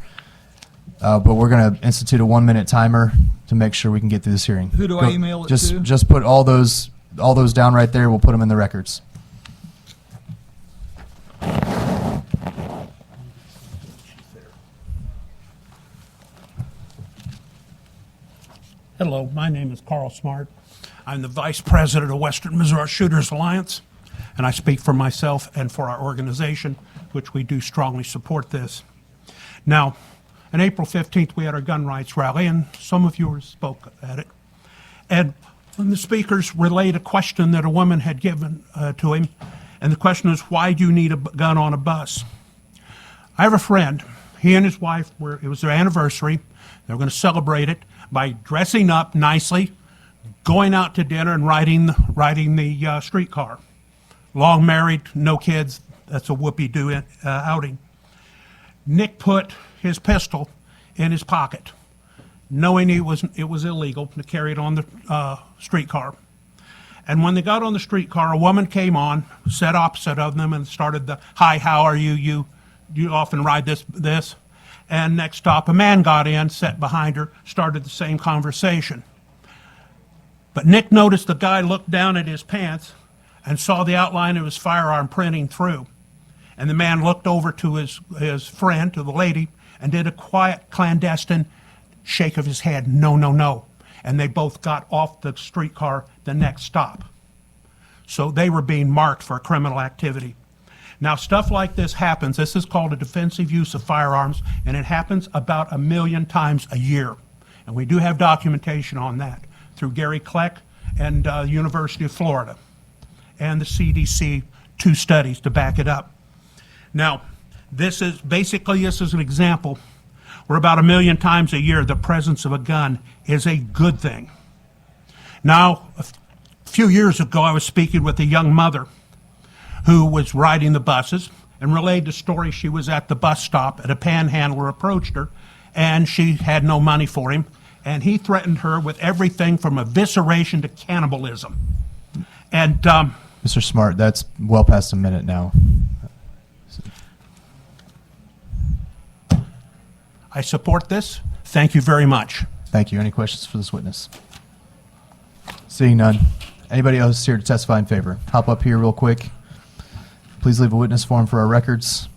But we're going to institute a 1 minute timer to make sure we can get through this hearing. Who do I email it to? Just put all those down right there. We'll put them in the records. Hello, my name is Carl Smart. I'm the Vice President of Western Missouri Shooters Alliance, and I speak for myself and for our organization, which we do strongly support this. Now, on April 15th, we had our gun rights rally, and some of you spoke at it. And when the speakers relayed a question that a woman had given to him, and the question is, why do you need a gun on a bus? I have a friend. He and his wife it was their anniversary. They were going to celebrate it by dressing up nicely, going out to dinner, and riding the streetcar. Long married, no kids. That's a whoopee-doo outing. Nick put his pistol in his pocket, knowing it was illegal to carry it on the streetcar. And when they got on the streetcar, a woman came on, sat opposite of them, and started the, "Hi, how are you? You often ride this?" And next stop, a man got in, sat behind her, started the same conversation. But Nick noticed the guy looked down at his pants and saw the outline of his firearm printing through. And the man looked over to his friend, to the lady, and did a quiet, clandestine shake of his head, "No, no, no." And they both got off the streetcar the next stop. So they were being marked for criminal activity. Now, stuff like this happens. This is called a defensive use of firearms, and it happens about 1 million times a year. And we do have documentation on that through Gary Kleck and University of Florida and the CDC, 2 studies to back it up. Now, this is an example where about 1 million times a year the presence of a gun is a good thing. Now, a few years ago, I was speaking with a young mother who was riding the buses and relayed the story. She was at the bus stop and a panhandler approached her, and she had no money for him, and he threatened her with everything from evisceration to cannibalism. And Mr. Smart, that's well past a minute now. I support this. Thank you very much. Thank you. Any questions for this witness? Seeing none. Anybody else here to testify in favor? Hop up here real quick. Please leave a witness form for our records.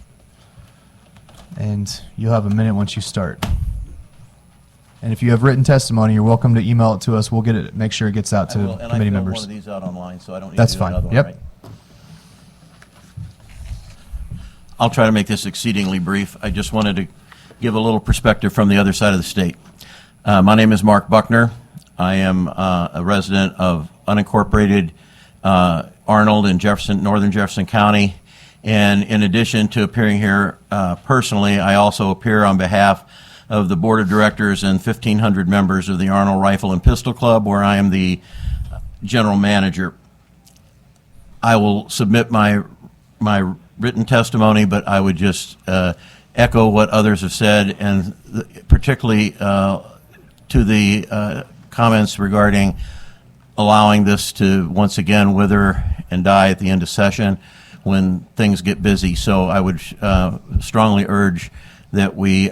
And you'll have a minute once you start. And if you have written testimony, you're welcome to email it to us. We'll get it, make sure it gets out to committee members. one of these out online, so I don't need That's to do fine. another one, Yep. right? I'll try to make this exceedingly brief. I just wanted to give a little perspective from the other side of the state. My name is Mark Buckner. I am a resident of unincorporated Arnold in northern Jefferson County. And in addition to appearing here personally, I also appear on behalf of the Board of Directors and 1,500 members of the Arnold Rifle and Pistol Club, where I am the general manager. I will submit my written testimony, but I would just echo what others have said, and particularly to the comments regarding allowing this to once again wither and die at the end of session when things get busy. So I would strongly urge that we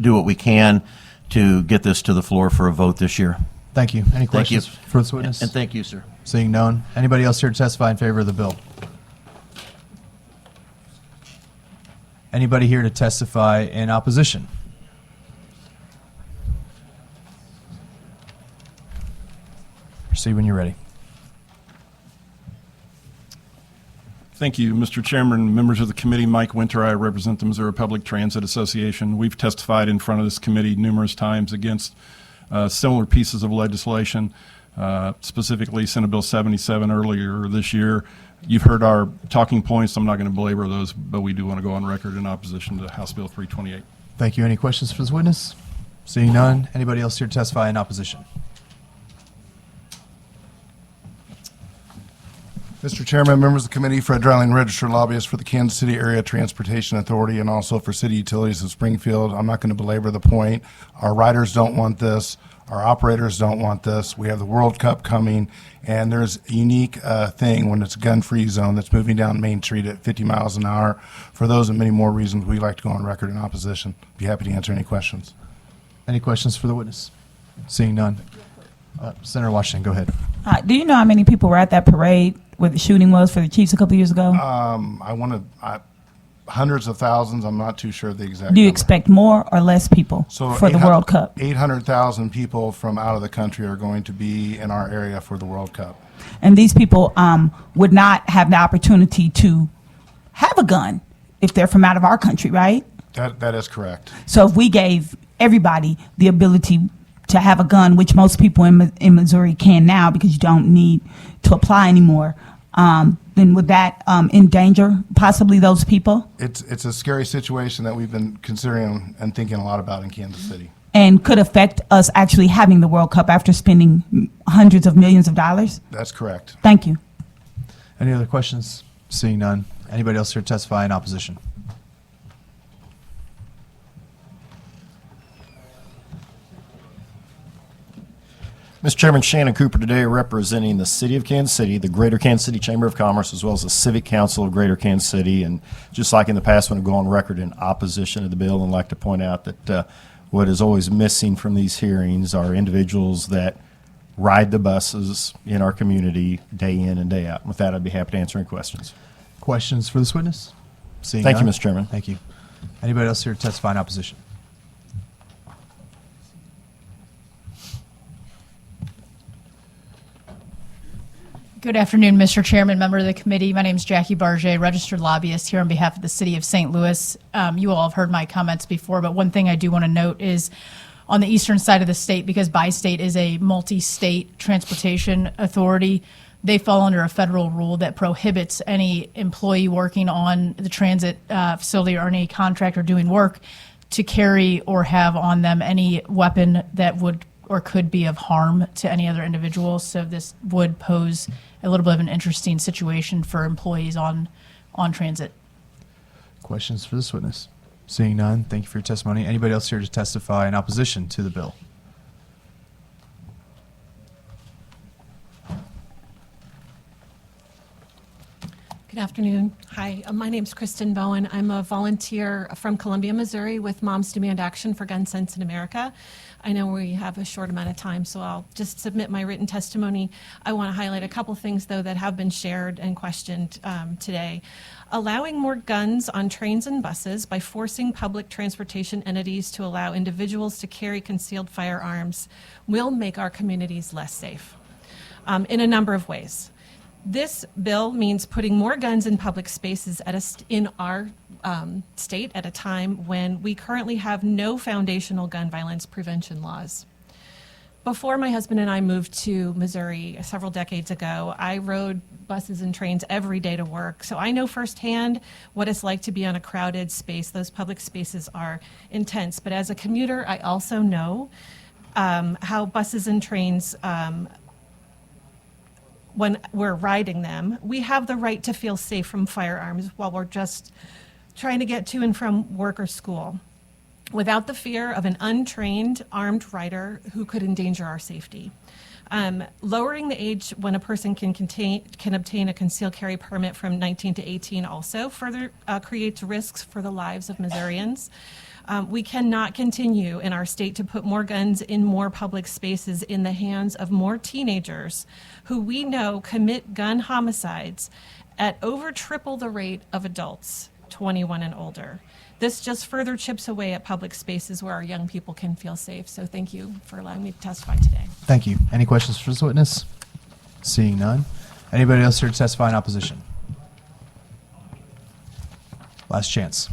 do what we can to get this to the floor for a vote this year. Thank you. Any Thank you. questions for this witness? And thank you, sir. Seeing none. Anybody else here to testify in favor of the bill? Anybody here to testify in opposition? Proceed when you're ready. Thank you, Mr. Chairman, members of the committee. Mike Winter, I represent the Missouri Public Transit Association. We've testified in front of this committee numerous times against similar pieces of legislation, specifically Senate Bill 77 earlier this year. You've heard our talking points. I'm not going to belabor those, but we do want to go on record in opposition to House Bill 328. Thank you. Any questions for this witness? Seeing none. Anybody else here to testify in opposition? Mr. Chairman, members of the committee, Fred Dreiling, registered lobbyist for the Kansas City Area Transportation Authority and also for City Utilities of Springfield. I'm not going to belabor the point. Our riders don't want this. Our operators don't want this. We have the World Cup coming, and there's a unique thing when it's a gun-free zone that's moving down Main Street at 50 miles an hour. For those and many more reasons, we'd like to go on record in opposition. Be happy to answer any questions. Any questions for the witness? Seeing none. Senator Washington, go ahead. Do you know how many people were at that parade where the shooting was for the Chiefs a couple years ago? Hundreds of thousands. I'm not too sure the exact Do you number. expect more or less people for the World Cup? 800,000 people from out of the country are going to be in our area for the World Cup. And these people would not have the opportunity to have a gun if they're from out of our country, right? That is correct. So if we gave everybody the ability to have a gun, which most people in Missouri can now because you don't need to apply anymore, then would that endanger possibly those people? It's a scary situation that we've been considering and thinking a lot about in Kansas City. And could affect us actually having the World Cup after spending hundreds of millions of dollars? That's correct. Thank you. Any other questions? Seeing none. Anybody else here to testify in opposition? Mr. Chairman, Shannon Cooper today representing the City of Kansas City, the Greater Kansas City Chamber of Commerce, as well as the Civic Council of Greater Kansas City. And just like in the past, I'm going to go on record in opposition to the bill and like to point out that what is always missing from these hearings are individuals that ride the buses in our community day in and day out. With that, I'd be happy to answer any questions. Questions for this witness? Seeing Thank you, none? Mr. Chairman. Thank you. Anybody else here to testify in opposition? Good afternoon, Mr. Chairman, member of the committee. My name is Jackie Barget, registered lobbyist here on behalf of the City of St. Louis. You all have heard my comments before, but one thing I do want to note is on the eastern side of the state, because Bi-State is a multi-state transportation authority, they fall under a federal rule that prohibits any employee working on the transit facility or any contractor doing work to carry or have on them any weapon that would or could be of harm to any other individual. So this would pose a little bit of an interesting situation for employees on transit. Questions for this witness? Seeing none, thank you for your testimony. Anybody else here to testify in opposition to the bill? Good afternoon. Hi, my name's Kristen Bowen. I'm a volunteer from Columbia, Missouri with Moms Demand Action for Gun Sense in America. I know we have a short amount of time, so I'll just submit my written testimony. I want to highlight a couple things, though, that have been shared and questioned today. Allowing more guns on trains and buses by forcing public transportation entities to allow individuals to carry concealed firearms will make our communities less safe in a number of ways. This bill means putting more guns in public spaces in our state at a time when we currently have no foundational gun violence prevention laws. Before my husband and I moved to Missouri several decades ago, I rode buses and trains every day to work. So I know firsthand what it's like to be on a crowded space. Those public spaces are intense. But as a commuter, I also know how buses and trains, when we're riding them, we have the right to feel safe from firearms while we're just trying to get to and from work or school without the fear of an untrained armed rider who could endanger our safety. Lowering the age when a person can obtain a concealed carry permit from 19 to 18 also further creates risks for the lives of Missourians. We cannot continue in our state to put more guns in more public spaces in the hands of more teenagers who we know commit gun homicides at over triple the rate of adults 21 and older. This just further chips away at public spaces where our young people can feel safe. So thank you for allowing me to testify today. Thank you. Any questions for this witness? Seeing none. Anybody else here to testify in opposition? Last chance.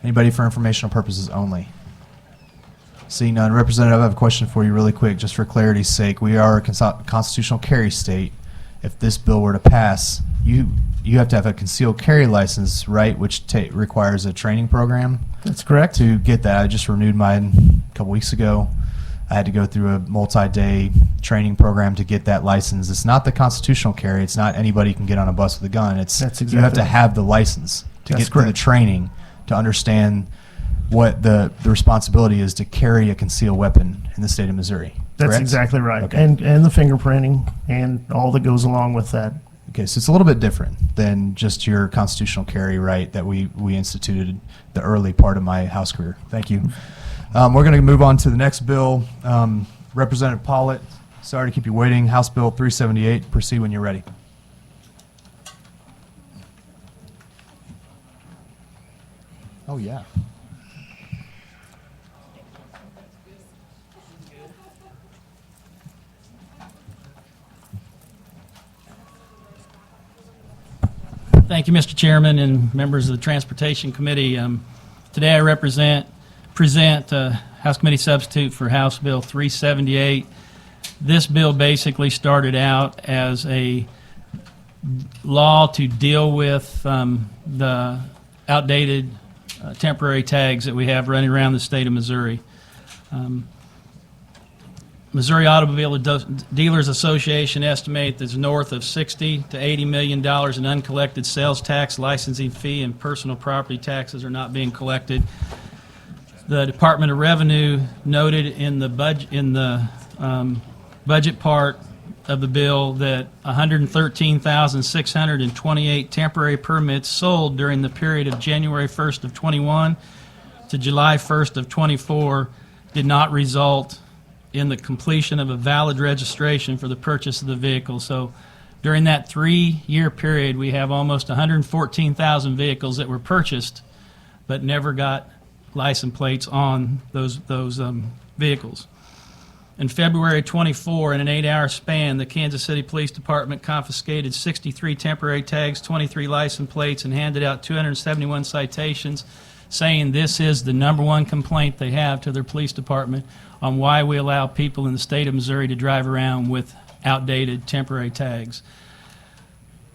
Anybody for informational purposes only? Seeing none. Representative, I have a question for you really quick, just for clarity's sake. We are a constitutional carry state. If this bill were to pass, you have to have a concealed carry license, right, which requires a training program? That's correct. To get that, I just renewed mine a couple weeks ago. I had to go through a multi-day training program to get that license. It's not the constitutional carry. It's not anybody can get on a bus with a gun. It's That's exactly you have to right. have the license to That's get through the correct. training to understand what the responsibility is to carry a concealed weapon in the state of Missouri. That's correct? exactly right. Okay. And the fingerprinting and all that goes along with that. Okay, so it's a little bit different than just your constitutional carry right that we instituted the early part of my House career. Thank you. We're going to move on to the next bill. Representative Pollitt, sorry to keep you waiting. House Bill 378. Proceed when you're ready. Oh, yeah. Thank you, Mr. Chairman and members of the Transportation Committee. Today I present present House Committee substitute for House Bill 378. This bill basically started out as a law to deal with the outdated temporary tags that we have running around the state of Missouri. Missouri Automobile Dealers Association estimate there's north of $60 to $80 million in uncollected sales tax, licensing fee, and personal property taxes are not being collected. The Department of Revenue noted in the budget part of the bill that 113,628 temporary permits sold during the period of January 1st of 21 to July 1st of 24 did not result in the completion of a valid registration for the purchase of the vehicle. So during that 3-year period, we have almost 114,000 vehicles that were purchased but never got license plates on those vehicles. In February 24, in an 8-hour span, the Kansas City Police Department confiscated 63 temporary tags, 23 license plates, and handed out 271 citations, saying this is the #1 complaint they have to their police department on why we allow people in the state of Missouri to drive around with outdated temporary tags.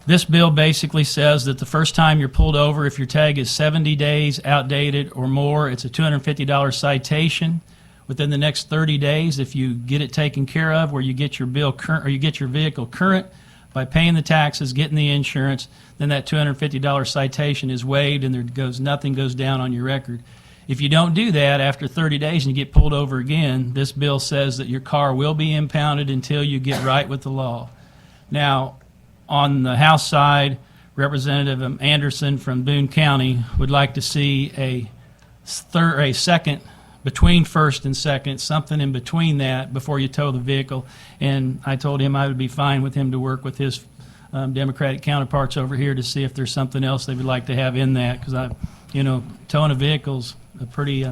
This bill basically says that the first time you're pulled over, if your tag is 70 days outdated or more, it's a $250 citation. Within the next 30 days, if you get it taken care of, where you get your bill current or you get your vehicle current by paying the taxes, getting the insurance, then that $250 citation is waived and nothing goes down on your record. If you don't do that after 30 days and you get pulled over again, this bill says that your car will be impounded until you get right with the law. Now, on the House side, Representative Anderson from Boone County would like to see a second, between first and second, something in between that before you tow the vehicle. And I told him I would be fine with him to work with his Democratic counterparts over here to see if there's something else they would like to have in that, because towing a vehicle's a pretty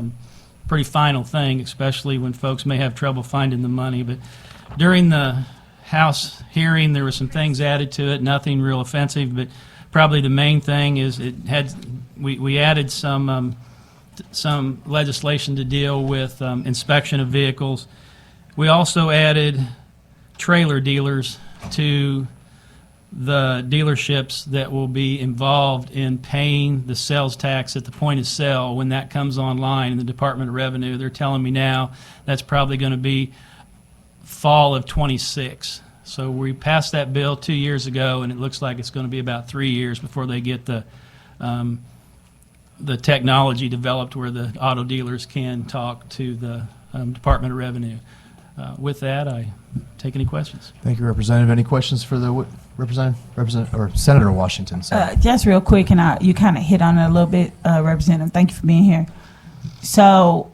final thing, especially when folks may have trouble finding the money. But during the House hearing, there were some things added to it, nothing real offensive, but probably the main thing is we added some legislation to deal with inspection of vehicles. We also added trailer dealers to the dealerships that will be involved in paying the sales tax at the point of sale when that comes online in the Department of Revenue. They're telling me now that's probably going to be fall of 26. So we passed that bill 2 years ago, and it looks like it's going to be about 3 years before they get the technology developed where the auto dealers can talk to the Department of Revenue. With that, I take any questions. Thank you, Representative. Any questions for the Representative or Senator Washington? Sorry. Just real quick, and you kind of hit on it a little bit, Representative. Thank you for being here. So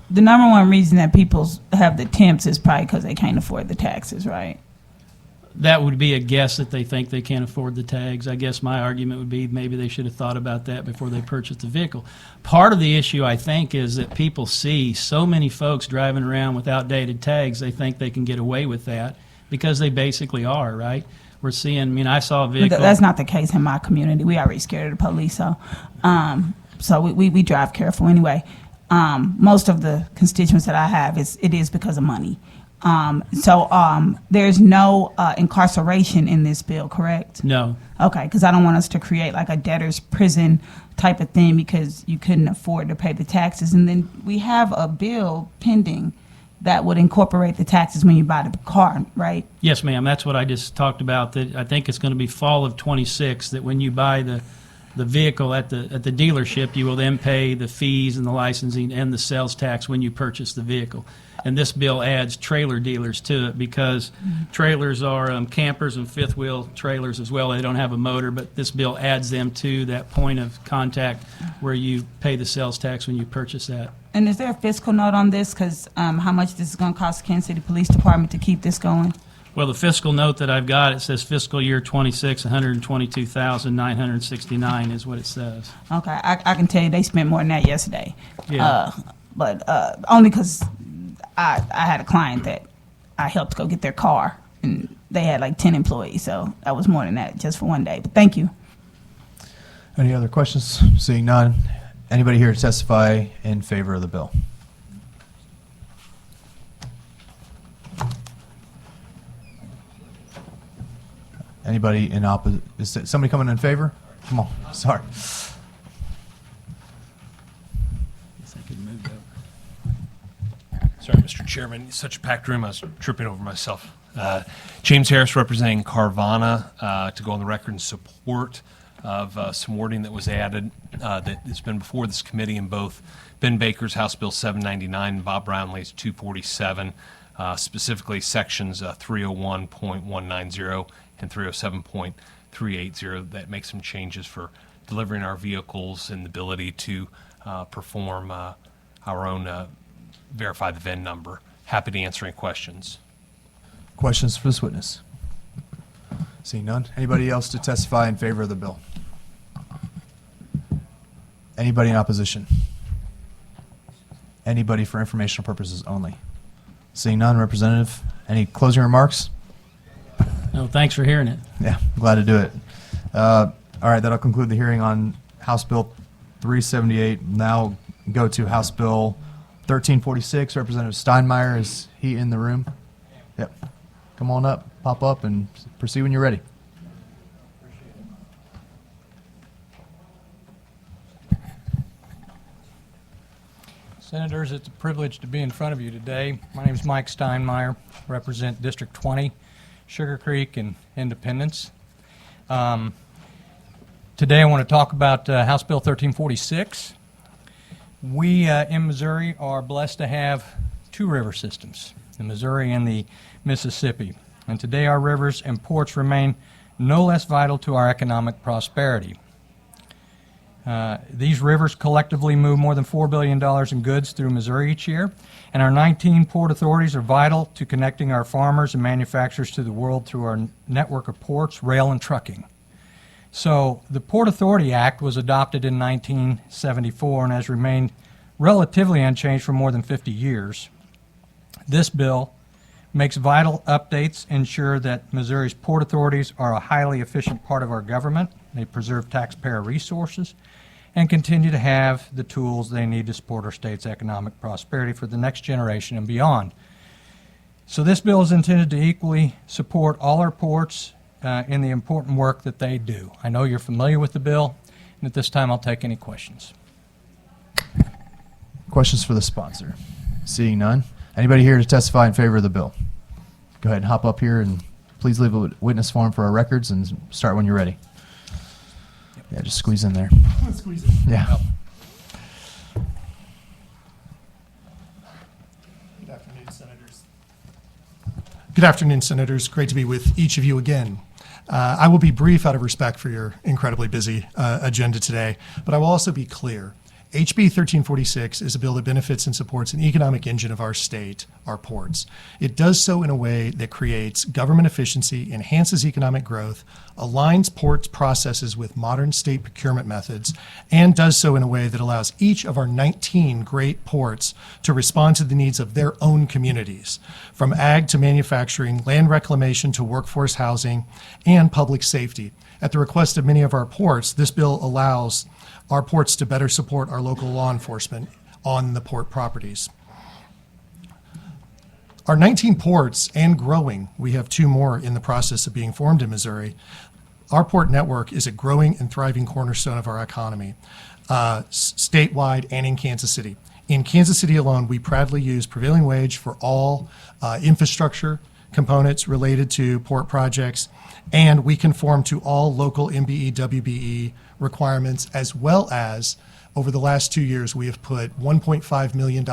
the #1 reason that people have the temps is probably because they can't afford the taxes, right? That would be a guess that they think they can't afford the tags. I guess my argument would be maybe they should have thought about that before they purchased the vehicle. Part of the issue, I think, is that people see so many folks driving around with outdated tags, they think they can get away with that because they basically are, right? We're seeing, I saw a vehicle. That's not the case in my community. We already scared of the police, so we drive careful anyway. Most of the constituents that I have, it is because of money. There's no incarceration in this bill, correct? No. Okay, because I don't want us to create like a debtor's prison type of thing because you couldn't afford to pay the taxes. And then we have a bill pending that would incorporate the taxes when you buy the car, right? Yes, ma'am. That's what I just talked about. That I think it's going to be fall of 26, that when you buy the vehicle at the dealership, you will then pay the fees and the licensing and the sales tax when you purchase the vehicle. And this bill adds trailer dealers to it because trailers are campers and fifth wheel trailers as well. They don't have a motor, but this bill adds them to that point of contact where you pay the sales tax when you purchase that. And is there a fiscal note on this? Because how much this is going to cost Kansas City Police Department to keep this going? Well, the fiscal note that I've got, it says fiscal year 26, 122,969 is what it says. Okay, I can tell you they spent more than that yesterday. Yeah. But only because I had a client that I helped go get their car, and they had like 10 employees, so that was more than that just for one day. But thank you. Any other questions? Seeing none. Anybody here to testify in favor of the bill? Anybody in opposition? Is somebody coming in favor? Come on, sorry. Sorry, Mr. Chairman. Such a packed room, I was tripping over myself. James Harris representing Carvana to go on the record in support of some wording that was added that has been before this committee in both Ben Baker's House Bill 799 and Bob Brownlee's 247, specifically sections 301.190 and 307.380 that make some changes for delivering our vehicles and the ability to perform our own verify the VIN number. Happy to answer any questions. Questions for this witness? Seeing none. Anybody else to testify in favor of the bill? Anybody in opposition? Anybody for informational purposes only? Seeing none. Representative, any closing remarks? No, thanks for hearing it. Yeah, glad to do it. All right, that'll conclude the hearing on House Bill 378. Now go to House Bill 1346. Representative Steinmeyer, is he in the room? Yep. Come on up, pop up, and proceed when you're ready. Senators, it's a privilege to be in front of you today. My name is Mike Steinmeyer, represent District 20, Sugar Creek, and Independence. Today I want to talk about House Bill 1346. We in Missouri are blessed to have two river systems, the Missouri and the Mississippi. And today our rivers and ports remain no less vital to our economic prosperity. These rivers collectively move more than $4 billion in goods through Missouri each year, and our 19 port authorities are vital to connecting our farmers and manufacturers to the world through our network of ports, rail, and trucking. So the Port Authority Act was adopted in 1974 and has remained relatively unchanged for more than 50 years. This bill makes vital updates, ensure that Missouri's port authorities are a highly efficient part of our government. They preserve taxpayer resources and continue to have the tools they need to support our state's economic prosperity for the next generation and beyond. So this bill is intended to equally support all our ports in the important work that they do. I know you're familiar with the bill, and at this time I'll take any questions. Questions for the sponsor? Seeing none. Anybody here to testify in favor of the bill? Go ahead and hop up here and please leave a witness form for our records and start when you're ready. Yeah, just squeeze in there. Squeeze in. Yeah. Good afternoon, Senators. Good afternoon, Senators. Great to be with each of you again. I will be brief out of respect for your incredibly busy agenda today, but I will also be clear. HB 1346 is a bill that benefits and supports an economic engine of our state, our ports. It does so in a way that creates government efficiency, enhances economic growth, aligns ports processes with modern state procurement methods, and does so in a way that allows each of our 19 great ports to respond to the needs of their own communities, from ag to manufacturing, land reclamation to workforce housing, and public safety. At the request of many of our ports, this bill allows our ports to better support our local law enforcement on the port properties. Our 19 ports and growing, we have 2 more in the process of being formed in Missouri. Our port network is a growing and thriving cornerstone of our economy, statewide and in Kansas City. In Kansas City alone, we proudly use prevailing wage for all infrastructure components related to port projects, and we conform to all local MBE, WBE requirements, as well as over the last 2 years, we have put $1.5 million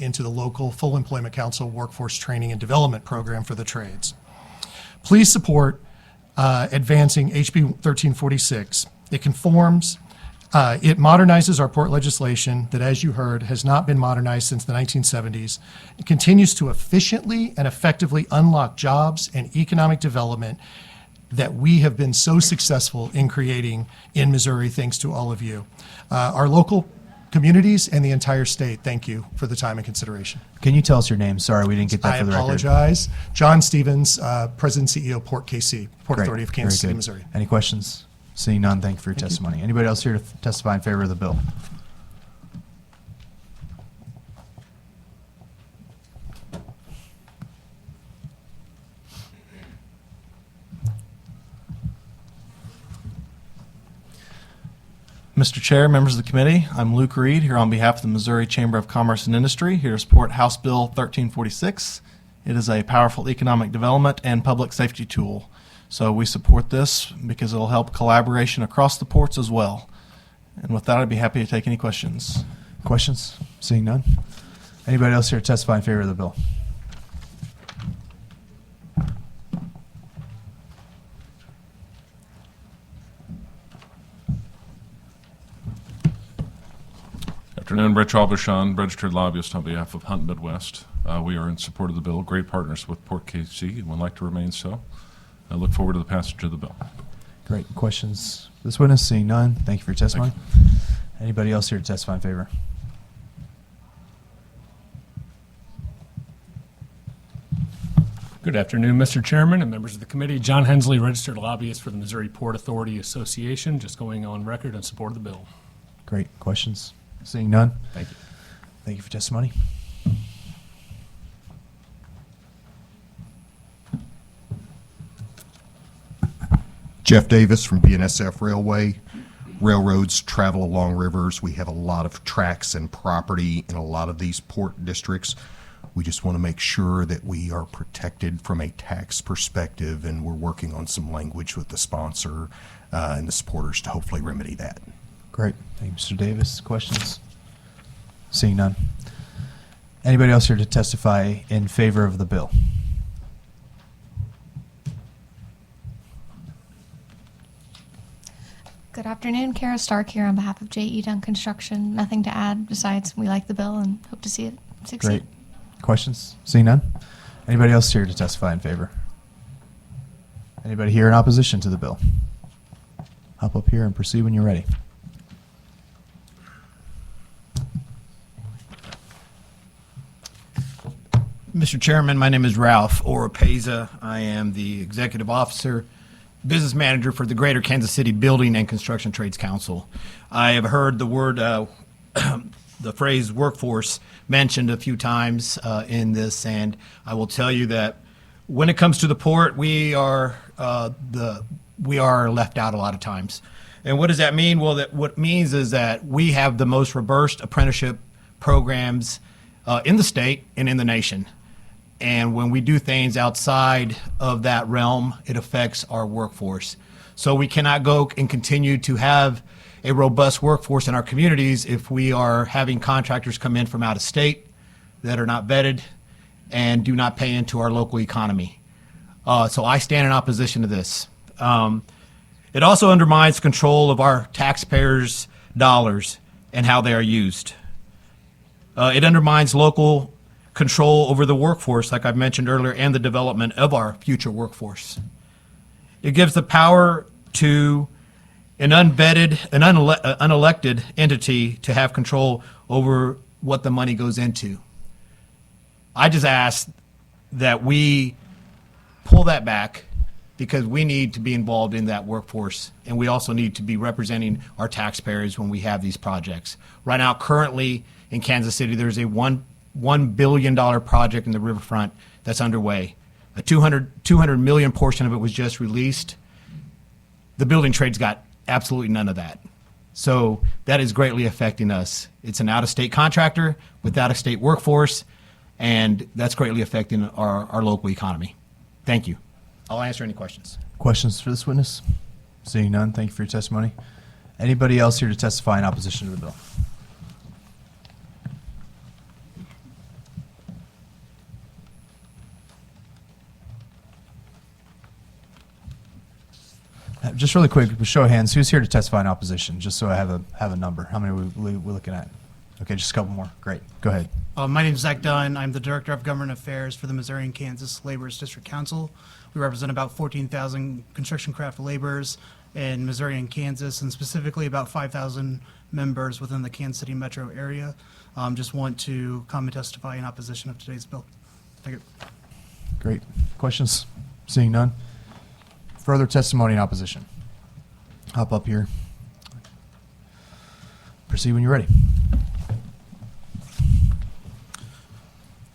into the local Full Employment Council Workforce Training and Development Program for the trades. Please support advancing HB 1346. It conforms, it modernizes our port legislation that, as you heard, has not been modernized since the 1970s. It continues to efficiently and effectively unlock jobs and economic development that we have been so successful in creating in Missouri, thanks to all of you. Our local communities and the entire state, thank you for the time and consideration. Can you tell us your name? Sorry, we didn't get that for the record. I apologize. John Stevens, President and CEO, Port KC, Port Great. Authority of Kansas Very City, good. Missouri. Any questions? Seeing none, thank you for your testimony. Anybody else here to testify in favor of the bill? Mr. Chair, members of the committee, I'm Luke Reed here on behalf of the Missouri Chamber of Commerce and Industry here to support House Bill 1346. It is a powerful economic development and public safety tool. So we support this because it will help collaboration across the ports as well. And with that, I'd be happy to take any questions. Questions? Seeing none. Anybody else here to testify in favor of the bill? Afternoon, Rich Albushon, registered lobbyist on behalf of Hunt Midwest. We are in support of the bill, great partners with Port KC, and would like to remain so. I look forward to the passage of the bill. Great. Questions for this witness? Seeing none. Thank you for your testimony. Anybody else here to testify in favor? Good afternoon, Mr. Chairman and members of the committee. John Hensley, registered lobbyist for the Missouri Port Authority Association, just going on record in support of the bill. Great. Questions? Seeing none. Thank you. Thank you for testimony. Jeff Davis from BNSF Railway. Railroads travel along rivers. We have a lot of tracks and property in a lot of these port districts. We just want to make sure that we are protected from a tax perspective, and we're working on some language with the sponsor and the supporters to hopefully remedy that. Great. Thank you, Mr. Davis. Questions? Seeing none. Anybody else here to testify in favor of the bill? Good afternoon, Kara Stark here on behalf of J.E. Dunn Construction. Nothing to add besides we like the bill and hope to see it succeed. Great. Questions? Seeing none. Anybody else here to testify in favor? Anybody here in opposition to the bill? Hop up here and proceed when you're ready. Mr. Chairman, my name is Ralph Oropeza. I am the Executive Officer, Business Manager for the Greater Kansas City Building and Construction Trades Council. I have heard the word, the phrase workforce mentioned a few times in this, and I will tell you that when it comes to the port, we are left out a lot of times. And what does that mean? Well, what it means is that we have the most robust apprenticeship programs in the state and in the nation. And when we do things outside of that realm, it affects our workforce. So we cannot go and continue to have a robust workforce in our communities if we are having contractors come in from out of state that are not vetted and do not pay into our local economy. So I stand in opposition to this. It also undermines control of our taxpayers' dollars and how they are used. It undermines local control over the workforce, like I've mentioned earlier, and the development of our future workforce. It gives the power to an unvetted, unelected entity to have control over what the money goes into. I just ask that we pull that back because we need to be involved in that workforce, and we also need to be representing our taxpayers when we have these projects. Right now, currently in Kansas City, there's a $1 billion project in the riverfront that's underway. A $200 million portion of it was just released. The building trades got absolutely none of that. So that is greatly affecting us. It's an out-of-state contractor with out-of-state workforce, and that's greatly affecting our local economy. Thank you. I'll answer any questions. Questions for this witness? Seeing none, thank you for your testimony. Anybody else here to testify in opposition to the bill? Just really quick, show of hands, who's here to testify in opposition, just so I have a number. How many are we looking at? Okay, just a couple more. Great. Go ahead. My name is Zach Dunn. I'm the Director of Government Affairs for the Missouri and Kansas Laborers District Council. We represent about 14,000 construction craft laborers in Missouri and Kansas, and specifically about 5,000 members within the Kansas City metro area. Just want to come and testify in opposition of today's bill. Thank you. Great. Questions? Seeing none. Further testimony in opposition. Hop up here. Proceed when you're ready.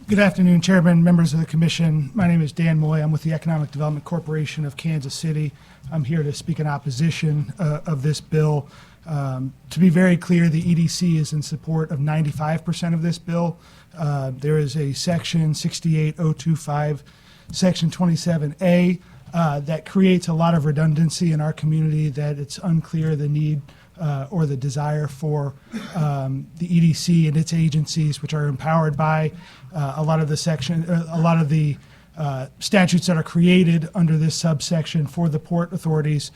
Good afternoon, Chairman, members of the Commission. My name is Dan Moy. I'm with the Economic Development Corporation of Kansas City. I'm here to speak in opposition of this bill. To be very clear, the EDC is in support of 95% of this bill. There is a section 68025, section 27A, that creates a lot of redundancy in our community, that it's unclear the need or the desire for the EDC and its agencies, which are empowered by a lot of the statutes that are created under this subsection for the port authorities.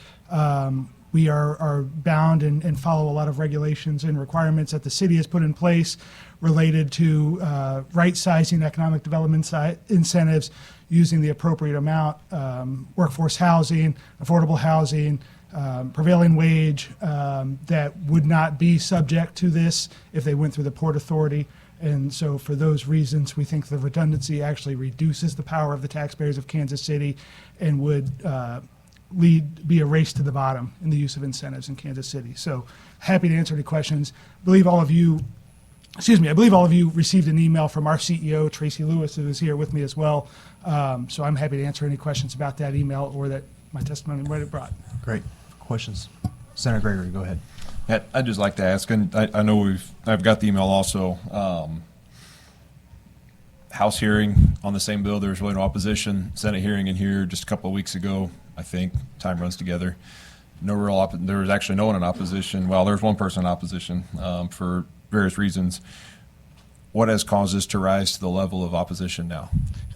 We are bound and follow a lot of regulations and requirements that the city has put in place related to right-sizing economic development incentives, using the appropriate amount, workforce housing, affordable housing, prevailing wage, that would not be subject to this if they went through the Port Authority. And so for those reasons, we think the redundancy actually reduces the power of the taxpayers of Kansas City and would be a race to the bottom in the use of incentives in Kansas City. So happy to answer any questions. I believe all of you received an email from our CEO, Tracy Lewis, who is here with me as well. So I'm happy to answer any questions about that email or that my testimony might have brought. Great. Questions? Senator Gregory, go ahead. I'd just like to ask, and I know I've got the email also. House hearing on the same bill, there was really no opposition. Senate hearing in here just a couple of weeks ago, I think. Time runs together. There was actually no one in opposition. Well, there was one person in opposition for various reasons. What has caused this to rise to the level of opposition now?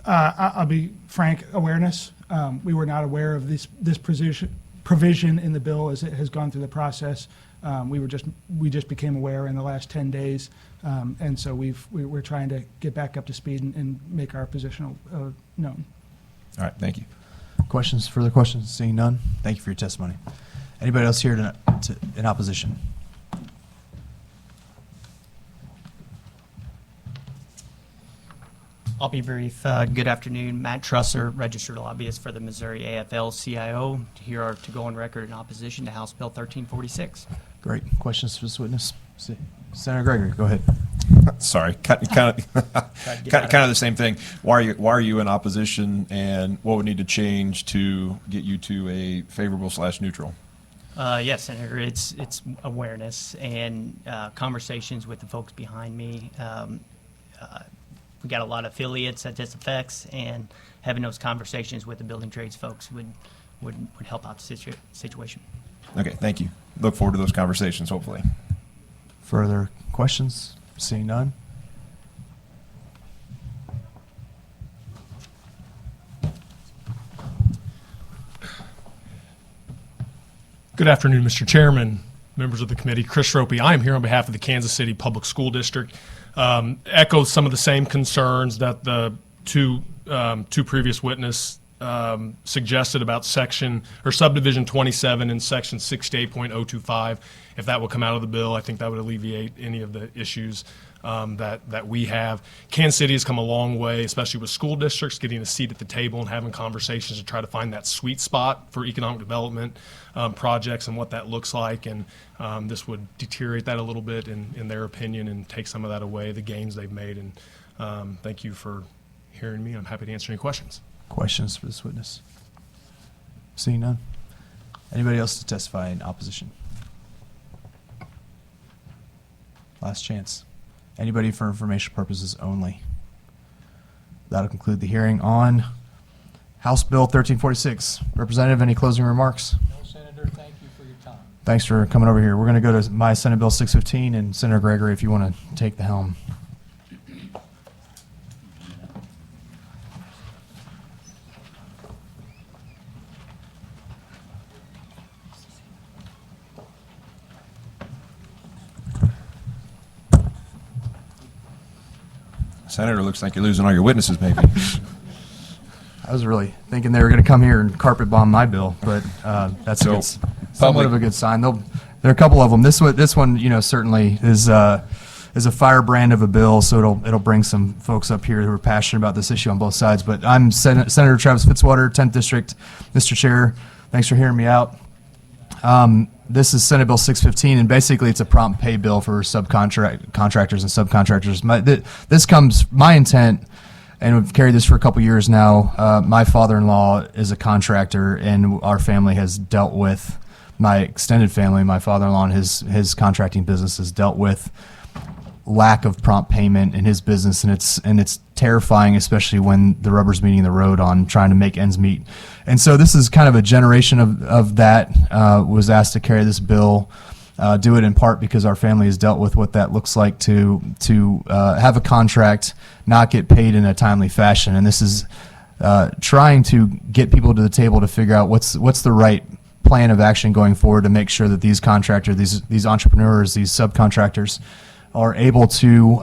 I'll be frank, awareness. We were not aware of this provision in the bill as it has gone through the process. We just became aware in the last 10 days, and so we're trying to get back up to speed and make our position known. All right, thank you. Questions? Further questions? Seeing none, thank you for your testimony. Anybody else here in opposition? I'll be brief. Good afternoon. Matt Trusser, registered lobbyist for the Missouri AFL-CIO, here to go on record in opposition to House Bill 1346. Great. Questions for this witness? Senator Gregory, go ahead. Sorry, kind of the same thing. Why are you in opposition, and what would need to change to get you to a favorable / neutral? Yes, Senator, it's awareness and conversations with the folks behind me. We got a lot of affiliates that this affects, and having those conversations with the building trades folks would help out the situation. Okay, thank you. Look forward to those conversations, hopefully. Further questions? Seeing none. Good afternoon, Mr. Chairman, members of the committee. Chris Ropey. I am here on behalf of the Kansas City Public School District. Echoes some of the same concerns that the two previous witnesses suggested about section or subdivision 27 and section 68.025. If that will come out of the bill, I think that would alleviate any of the issues that we have. Kansas City has come a long way, especially with school districts, getting a seat at the table and having conversations to try to find that sweet spot for economic development projects and what that looks like. And this would deteriorate that a little bit in their opinion and take some of that away, the gains they've made. And thank you for hearing me. I'm happy to answer any questions. Questions for this witness? Seeing none. Anybody else to testify in opposition? Last chance. Anybody for information purposes only? That'll conclude the hearing on House Bill 1346. Representative, any closing remarks? No, Senator, thank you for your time. Thanks for coming over here. We're going to go to my Senate Bill 615, and Senator Gregory, if you want to take the helm. Senator, looks like you're losing all your witnesses, maybe. I was really thinking they were going to come here and carpet bomb my bill, but that's somewhat of a good sign. There are a couple of them. This one, you know, certainly is a firebrand of a bill, so it'll bring some folks up here who are passionate about this issue on both sides. But I'm Senator Travis Fitzwater, 10th District, Mr. Chair. Thanks for hearing me out. This is Senate Bill 615, and basically it's a prompt pay bill for contractors and subcontractors. My intent, and we've carried this for a couple years now, my father-in-law is a contractor, and our family has dealt with my extended family, my father-in-law and his contracting business has dealt with lack of prompt payment in his business, and it's terrifying, especially when the rubber's meeting the road on trying to make ends meet. And so this is kind of a generation of that. Was asked to carry this bill, do it in part because our family has dealt with what that looks like to have a contract not get paid in a timely fashion, and this is trying to get people to the table to figure out what's the right plan of action going forward to make sure that these contractors, these entrepreneurs, these subcontractors are able to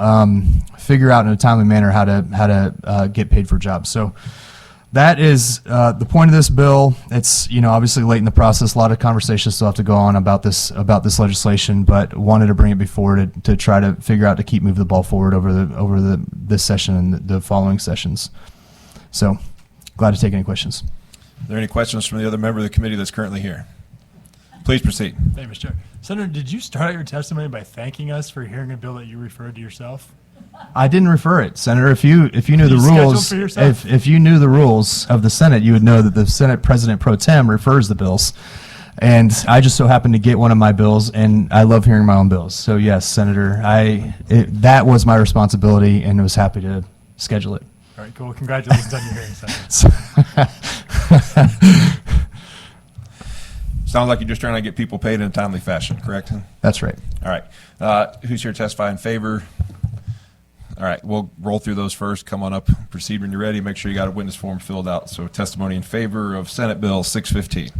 figure out in a timely manner how to get paid for jobs. So that is the point of this bill. It's obviously late in the process. A lot of conversations still have to go on about this legislation, but wanted to bring it before to try to figure out to keep moving the ball forward over this session and the following sessions. So glad to take any questions. Are there any questions from the other member of the committee that's currently here? Please proceed. Thank you, Mr. Chair. Senator, did you start out your testimony by thanking us for hearing a bill that you referred to yourself? I didn't refer it, Senator. If you knew the rules, if you knew the rules of the Senate, you would know that the Senate President Pro Tem refers the bills. And I just so happened to get one of my bills, and I love hearing my own bills. So yes, Senator, that was my responsibility, and was happy to schedule it. All right, cool. Congratulations on your hearing, Senator. Sounds like you're just trying to get people paid in a timely fashion, correct? That's right. All right. Who's here to testify in favor? All right, we'll roll through those first. Come on up, proceed when you're ready. Make sure you got a witness form filled out. So testimony in favor of Senate Bill 615.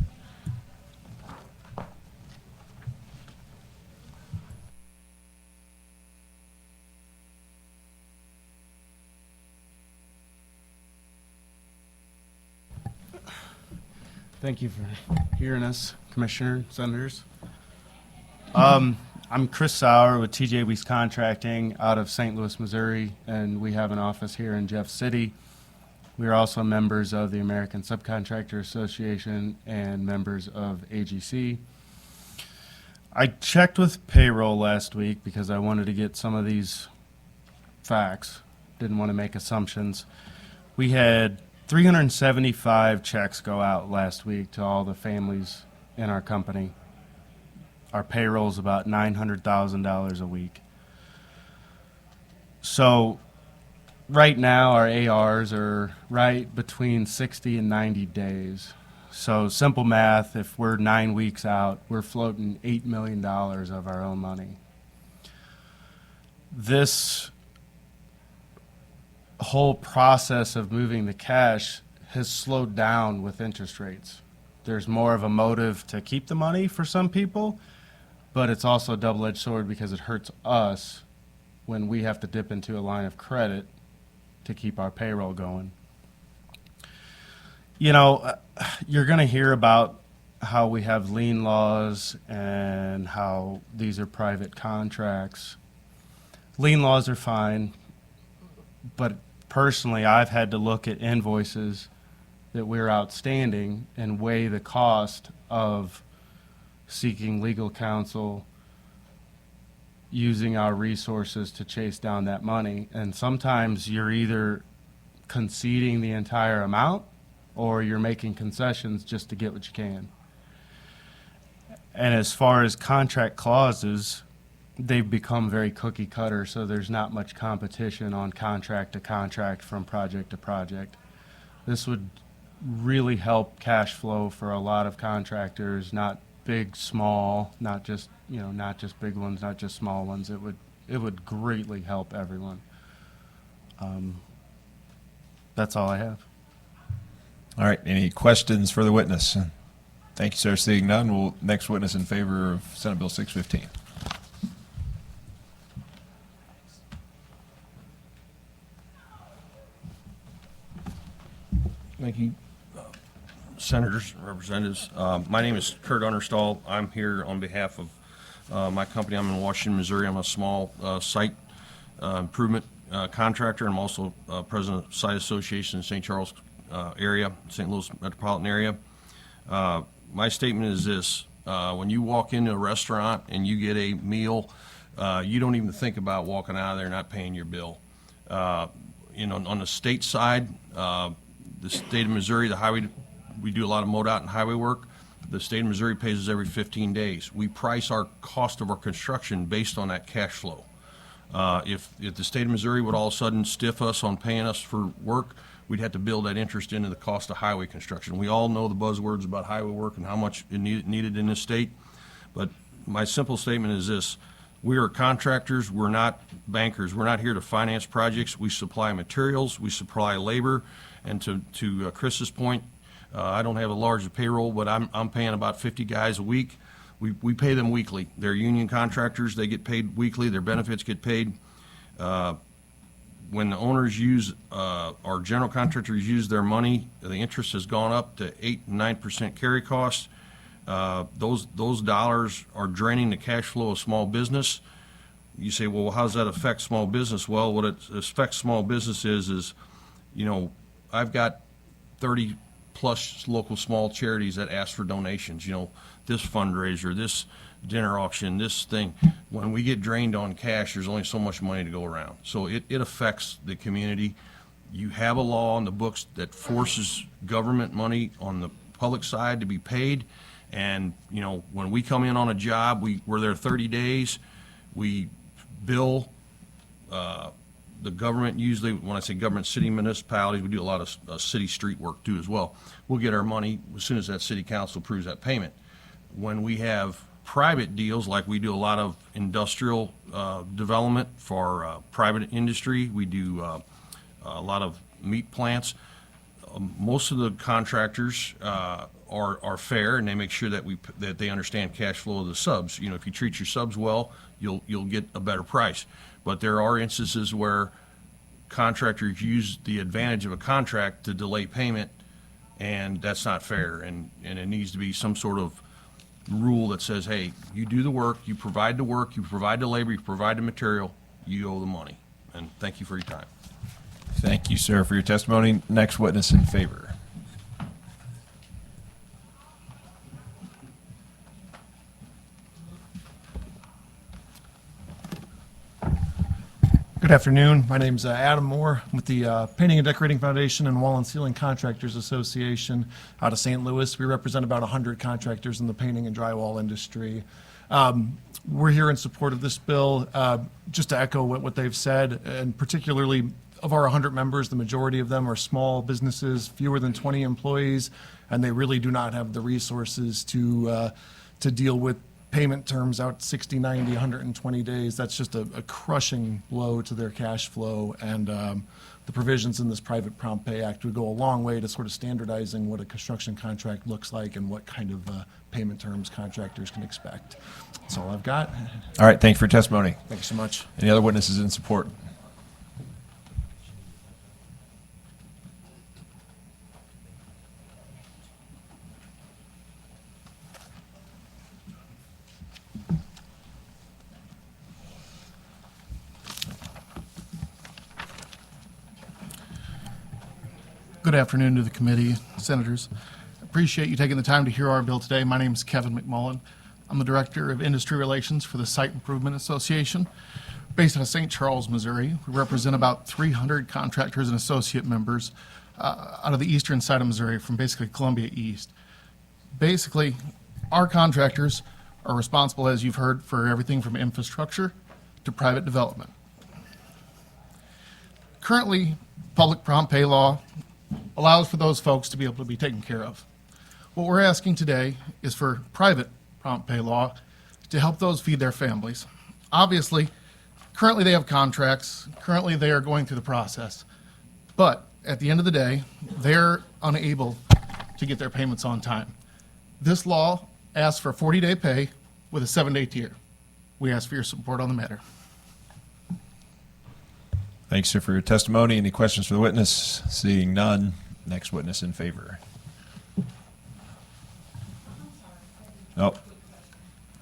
Thank you for hearing us, Commissioner, Senators. I'm Chris Sauer with TJ Weeks Contracting out of St. Louis, Missouri, and we have an office here in Jeff City. We are also members of the American Subcontractor Association and members of AGC. I checked with payroll last week because I wanted to get some of these facts, didn't want to make assumptions. We had 375 checks go out last week to all the families in our company. Our payroll is about $900,000 a week. So right now our ARs are right between 60 and 90 days. So simple math, if we're 9 weeks out, we're floating $8 million of our own money. This whole process of moving the cash has slowed down with interest rates. There's more of a motive to keep the money for some people, but it's also a double-edged sword because it hurts us when we have to dip into a line of credit to keep our payroll going. You're going to hear about how we have lien laws and how these are private contracts. Lien laws are fine, but personally, I've had to look at invoices that we're outstanding and weigh the cost of seeking legal counsel, using our resources to chase down that money. And sometimes you're either conceding the entire amount or you're making concessions just to get what you can. And as far as contract clauses, they've become very cookie cutter, so there's not much competition on contract to contract from project to project. This would really help cash flow for a lot of contractors, not big, small, not just big ones, not just small ones. It would greatly help everyone. That's all I have. All right, any questions for the witness? Thank you, sir. Seeing none, next witness in favor of Senate Bill 615. Thank you, Senators, Representatives. My name is Kurt Understall. I'm here on behalf of my company. I'm in Washington, Missouri. I'm a small site improvement contractor. I'm also president of Site Association in St. Charles area, St. Louis metropolitan area. My statement is this. When you walk into a restaurant and you get a meal, you don't even think about walking out of there not paying your bill. On the state side, the state of Missouri, the highway, we do a lot of MoDOT and highway work. The state of Missouri pays us every 15 days. We price our cost of our construction based on that cash flow. If the state of Missouri would all of a sudden stiff us on paying us for work, we'd have to build that interest into the cost of highway construction. We all know the buzzwords about highway work and how much it needed in this state. But my simple statement is this: we are contractors, we're not bankers. We're not here to finance projects. We supply materials, we supply labor, and to Chris's point, I don't have a large payroll, but I'm paying about 50 guys a week. We pay them weekly. They're union contractors, they get paid weekly, their benefits get paid. When the owners use, our general contractors use their money, the interest has gone up to 8 and 9% carry costs. Those dollars are draining the cash flow of small business. You say, well, how does that affect small business? Well, what it affects small business is, you know, I've got 30 plus local small charities that ask for donations, you know, this fundraiser, this dinner auction, this thing. When we get drained on cash, there's only so much money to go around. So it affects the community. You have a law on the books that forces government money on the public side to be paid. And, you know, when we come in on a job, we're there 30 days, we bill the government. Usually, when I say government, city municipalities, we do a lot of city street work too as well. We'll get our money as soon as that city council approves that payment. When we have private deals, like we do a lot of industrial development for private industry, we do a lot of meat plants. Most of the contractors are fair, and they make sure that they understand cash flow of the subs. You know, if you treat your subs well, you'll get a better price. But there are instances where contractors use the advantage of a contract to delay payment, and that's not fair. And it needs to be some sort of rule that says, hey, you do the work, you provide the labor, you provide the material, you owe the money. And thank you for your time. Thank you, sir, for your testimony. Next witness in favor. Good afternoon. My name's Adam Moore. I'm with the Painting and Decorating Foundation and Wall and Ceiling Contractors Association out of St. Louis. We represent about 100 contractors in the painting and drywall industry. We're here in support of this bill. Just to echo what they've said, and particularly of our 100 members, the majority of them are small businesses, fewer than 20 employees, and they really do not have the resources to deal with payment terms out 60, 90, 120 days. That's just a crushing blow to their cash flow, and the provisions in this Private Prompt Pay Act would go a long way to sort of standardizing what a construction contract looks like and what kind of payment terms contractors can expect. That's all I've got. All right, thank you for your testimony. Thank you so much. Any other witnesses in support? Good afternoon to the committee, senators. Appreciate you taking the time to hear our bill today. My name is Kevin McMullen. I'm the Director of Industry Relations for the Site Improvement Association, based out of St. Charles, Missouri. We represent about 300 contractors and associate members out of the eastern side of Missouri, from basically Columbia East. Basically, our contractors are responsible, as you've heard, for everything from infrastructure to private development. Currently, public prompt pay law allows for those folks to be able to be taken care of. What we're asking today is for private prompt pay law to help those feed their families. Obviously, currently they have contracts, currently they are going through the process, but at the end of the day, they're unable to get their payments on time. This law asks for 40-day pay with a 7-day tier. We ask for your support on the matter. Thanks, sir, for your testimony. Any questions for the witness? Seeing none, next witness in favor. Oh,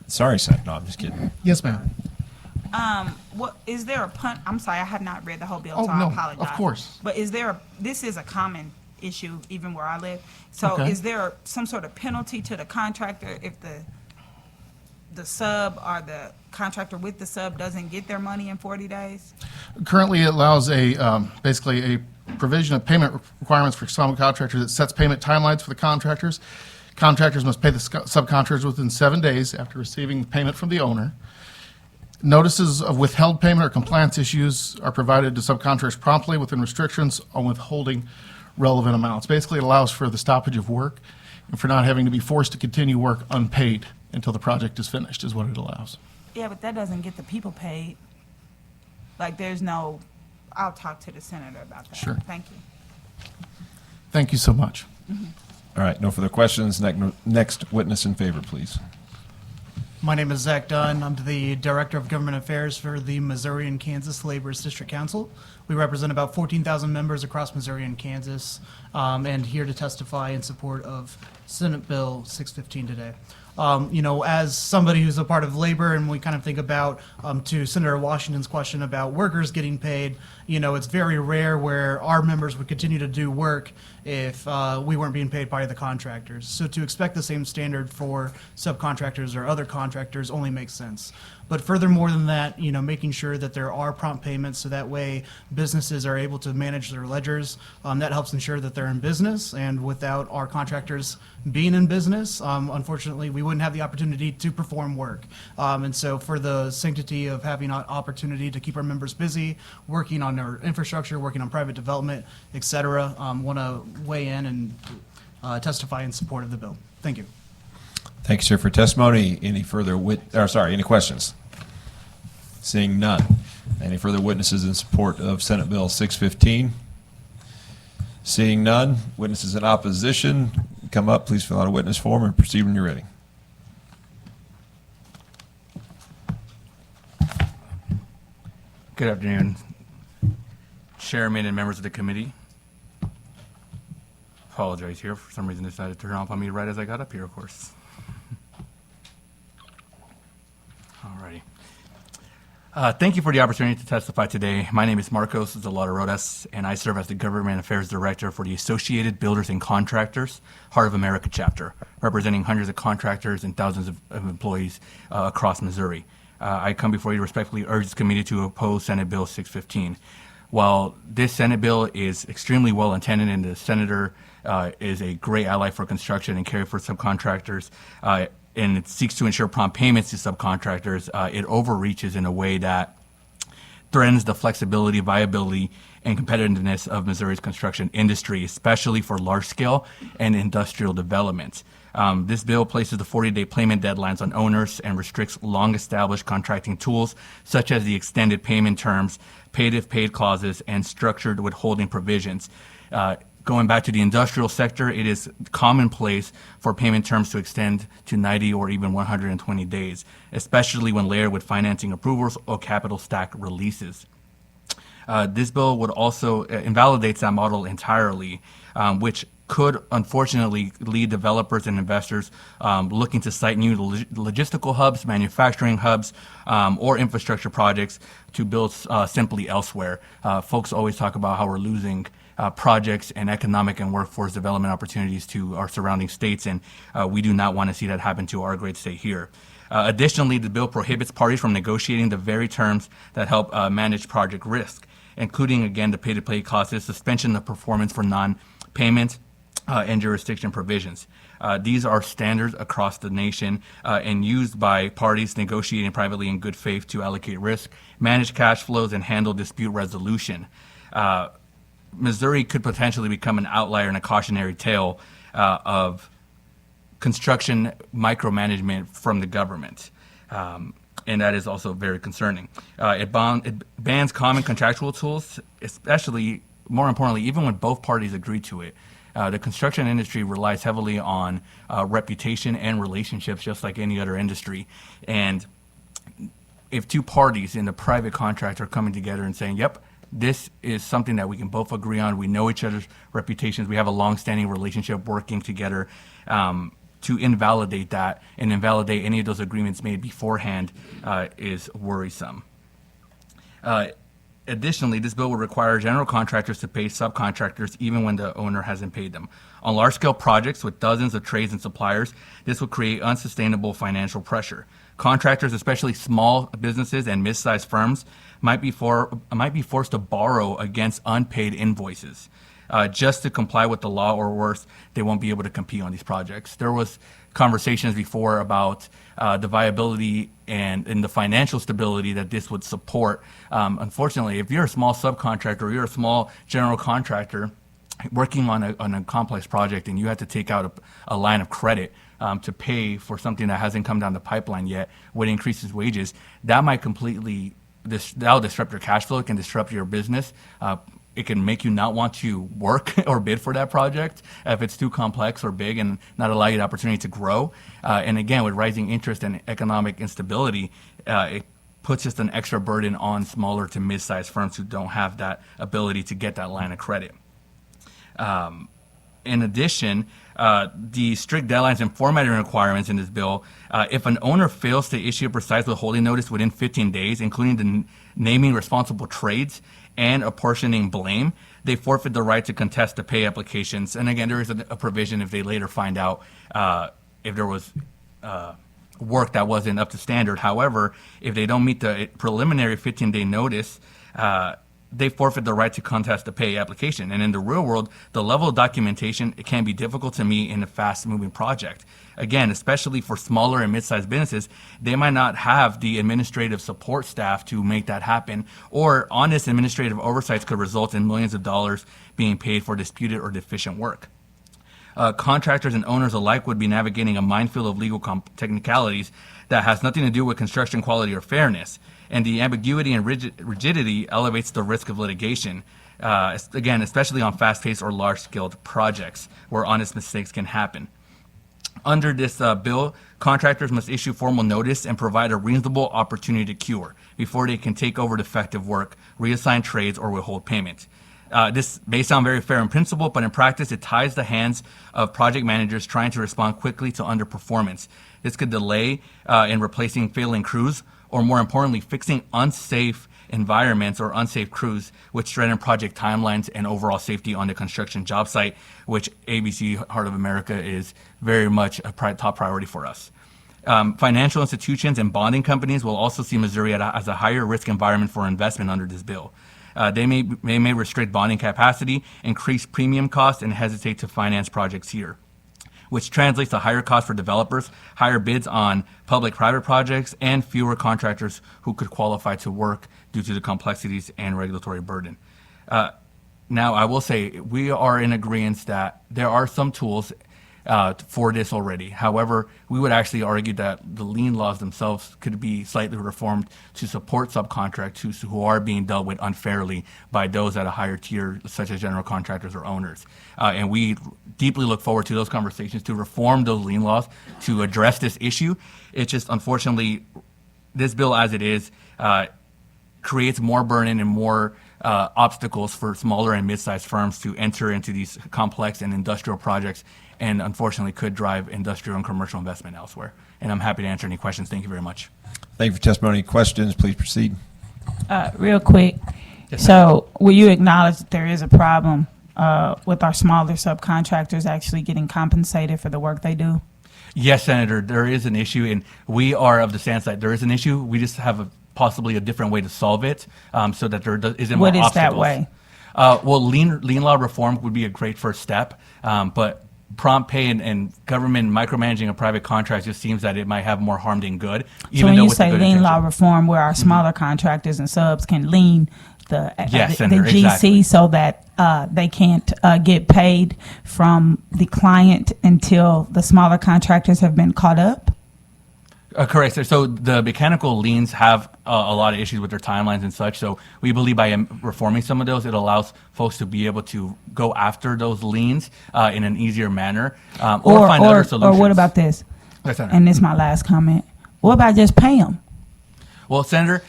sorry, sir. No, I'm just kidding. Yes, ma'am. What is there a punt? I'm sorry, I have not read the whole bill, Oh, so I no, apologize. of course. But is there this is a common issue even where I live. So Okay. is there some sort of penalty to the contractor if the sub or the contractor with the sub doesn't get their money in 40 days? Currently, it allows basically a provision of payment requirements for some contractors that sets payment timelines for the contractors. Contractors must pay the subcontractors within 7 days after receiving the payment from the owner. Notices of withheld payment or compliance issues are provided to subcontractors promptly within restrictions on withholding relevant amounts. Basically, it allows for the stoppage of work and for not having to be forced to continue work unpaid until the project is finished is what it allows. Yeah, but that doesn't get the people paid. Like, there's no, I'll talk to the senator about that. Sure. Thank you. Thank you so much. All right, no further questions. Next witness in favor, please. My name is Zach Dunn. I'm the Director of Government Affairs for the Missouri and Kansas Laborers District Council. We represent about 14,000 members across Missouri and Kansas, and here to testify in support of Senate Bill 615 today. As somebody who's a part of labor, and we kind of think about, to Senator Washington's question about workers getting paid, it's very rare where our members would continue to do work if we weren't being paid by the contractors. So to expect the same standard for subcontractors or other contractors only makes sense. But furthermore than that, making sure that there are prompt payments so that way businesses are able to manage their ledgers. That helps ensure that they're in business, and without our contractors being in business, unfortunately, we wouldn't have the opportunity to perform work. And so for the sanctity of having an opportunity to keep our members busy, working on their infrastructure, working on private development, et cetera, want to weigh in and testify in support of the bill. Thank you. Thank you, sir, for testimony. Any further any questions? Seeing none. Any further witnesses in support of Senate Bill 615? Seeing none. Witnesses in opposition, come up, please fill out a witness form and proceed when you're ready. Good afternoon, Chairman and members of the committee. Apologize here. For some reason, decided to turn off on me right as I got up here, of course. Alrighty. Thank you for the opportunity to testify today. My name is Marcos Zalata-Rodas, and I serve as the Government Affairs Director for the Associated Builders and Contractors Heart of America chapter, representing hundreds of contractors and thousands of employees across Missouri. I come before you to respectfully urge this committee to oppose Senate Bill 615. While this Senate bill is extremely well intended and the senator is a great ally for construction and care for subcontractors, and it seeks to ensure prompt payments to subcontractors, it overreaches in a way that threatens the flexibility, viability, and competitiveness of Missouri's construction industry, especially for large-scale and industrial development. This bill places the 40-day payment deadlines on owners and restricts long-established contracting tools such as the extended payment terms, paid-if-paid clauses, and structured withholding provisions. Going back to the industrial sector, it is commonplace for payment terms to extend to 90 or even 120 days, especially when layered with financing approvals or capital stack releases. This bill would also invalidate that model entirely, which could unfortunately lead developers and investors looking to site new logistical hubs, manufacturing hubs, or infrastructure projects to build simply elsewhere. Folks always talk about how we're losing projects and economic and workforce development opportunities to our surrounding states, and we do not want to see that happen to our great state here. Additionally, the bill prohibits parties from negotiating the very terms that help manage project risk, including, again, the pay-to-play clauses, suspension of performance for non-payment, and jurisdiction provisions. These are standards across the nation and used by parties negotiating privately in good faith to allocate risk, manage cash flows, and handle dispute resolution. Missouri could potentially become an outlier and a cautionary tale of construction micromanagement from the government. And that is also very concerning. It bans common contractual tools, especially, more importantly, even when both parties agree to it. The construction industry relies heavily on reputation and relationships, just like any other industry. And if two parties in the private contract are coming together and saying, yep, this is something that we can both agree on, we know each other's reputations, we have a long-standing relationship working together, to invalidate that and invalidate any of those agreements made beforehand is worrisome. Additionally, this bill will require general contractors to pay subcontractors even when the owner hasn't paid them. On large-scale projects with dozens of trades and suppliers, this will create unsustainable financial pressure. Contractors, especially small businesses and mid-sized firms, might be forced to borrow against unpaid invoices. just to comply with the law, or worse, they won't be able to compete on these projects. There was conversations before about the viability and the financial stability that this would support. Unfortunately, if you're a small subcontractor or you're a small general contractor working on a complex project and you have to take out a line of credit to pay for something that hasn't come down the pipeline yet, what increases wages, that might completely that'll disrupt your cash flow. It can disrupt your business. It can make you not want to work or bid for that project if it's too complex or big and not allow you the opportunity to grow. And again, with rising interest and economic instability, it puts just an extra burden on smaller to mid-sized firms who don't have that ability to get that line of credit. In addition, the strict deadlines and formatting requirements in this bill, if an owner fails to issue a precise withholding notice within 15 days, including the naming responsible trades and apportioning blame, they forfeit the right to contest the pay applications. And again, there is a provision if they later find out if there was work that wasn't up to standard. However, if they don't meet the preliminary 15-day notice, they forfeit the right to contest the pay application. And in the real world, the level of documentation, it can be difficult to meet in a fast-moving project. Again, especially for smaller and mid-sized businesses, they might not have the administrative support staff to make that happen, or honest administrative oversights could result in millions of dollars being paid for disputed or deficient work. Contractors and owners alike would be navigating a minefield of legal technicalities that has nothing to do with construction quality or fairness. And the ambiguity and rigidity elevates the risk of litigation, again, especially on fast-paced or large-scale projects where honest mistakes can happen. Under this bill, contractors must issue formal notice and provide a reasonable opportunity to cure before they can take over defective work, reassign trades, or withhold payment. This may sound very fair in principle, but in practice, it ties the hands of project managers trying to respond quickly to underperformance. This could delay in replacing failing crews, or more importantly, fixing unsafe environments or unsafe crews, which threaten project timelines and overall safety on the construction job site, which ABC Heart of America is very much a top priority for us. Financial institutions and bonding companies will also see Missouri as a higher risk environment for investment under this bill. They may restrict bonding capacity, increase premium costs, and hesitate to finance projects here, which translates to higher costs for developers, higher bids on public-private projects, and fewer contractors who could qualify to work due to the complexities and regulatory burden. Now, I will say we are in agreement that there are some tools for this already. However, we would actually argue that the lien laws themselves could be slightly reformed to support subcontractors who are being dealt with unfairly by those at a higher tier, such as general contractors or owners. And we deeply look forward to those conversations to reform those lien laws to address this issue. It's just, unfortunately, this bill as it is creates more burden and more obstacles for smaller and mid-sized firms to enter into these complex and industrial projects, and unfortunately could drive industrial and commercial investment elsewhere. And I'm happy to answer any questions. Thank you very much. Thank you for testimony. Questions, please proceed. Real quick, so will you acknowledge that there is a problem with our smaller subcontractors actually getting compensated for the work they do? Yes, Senator, there is an issue, and we are of the stance that there is an issue. We just have possibly a different way to solve it so that there isn't more obstacles. What is that way? Well, lien law reform would be a great first step, but prompt pay and government micromanaging a private contract just seems that it might have more harm than good. So when you say lien law reform, where our smaller contractors and subs can lien the GC exactly, so that they can't get paid from the client until the smaller contractors have been caught up? Correct, sir. So the mechanical liens have a lot of issues with their timelines and such. So we believe by reforming some of those, it allows folks to be able to go after those liens in an easier manner, or find other solutions. Or what about this? Yes, Senator. And this is my last comment. What about just pay them? Well, Senator,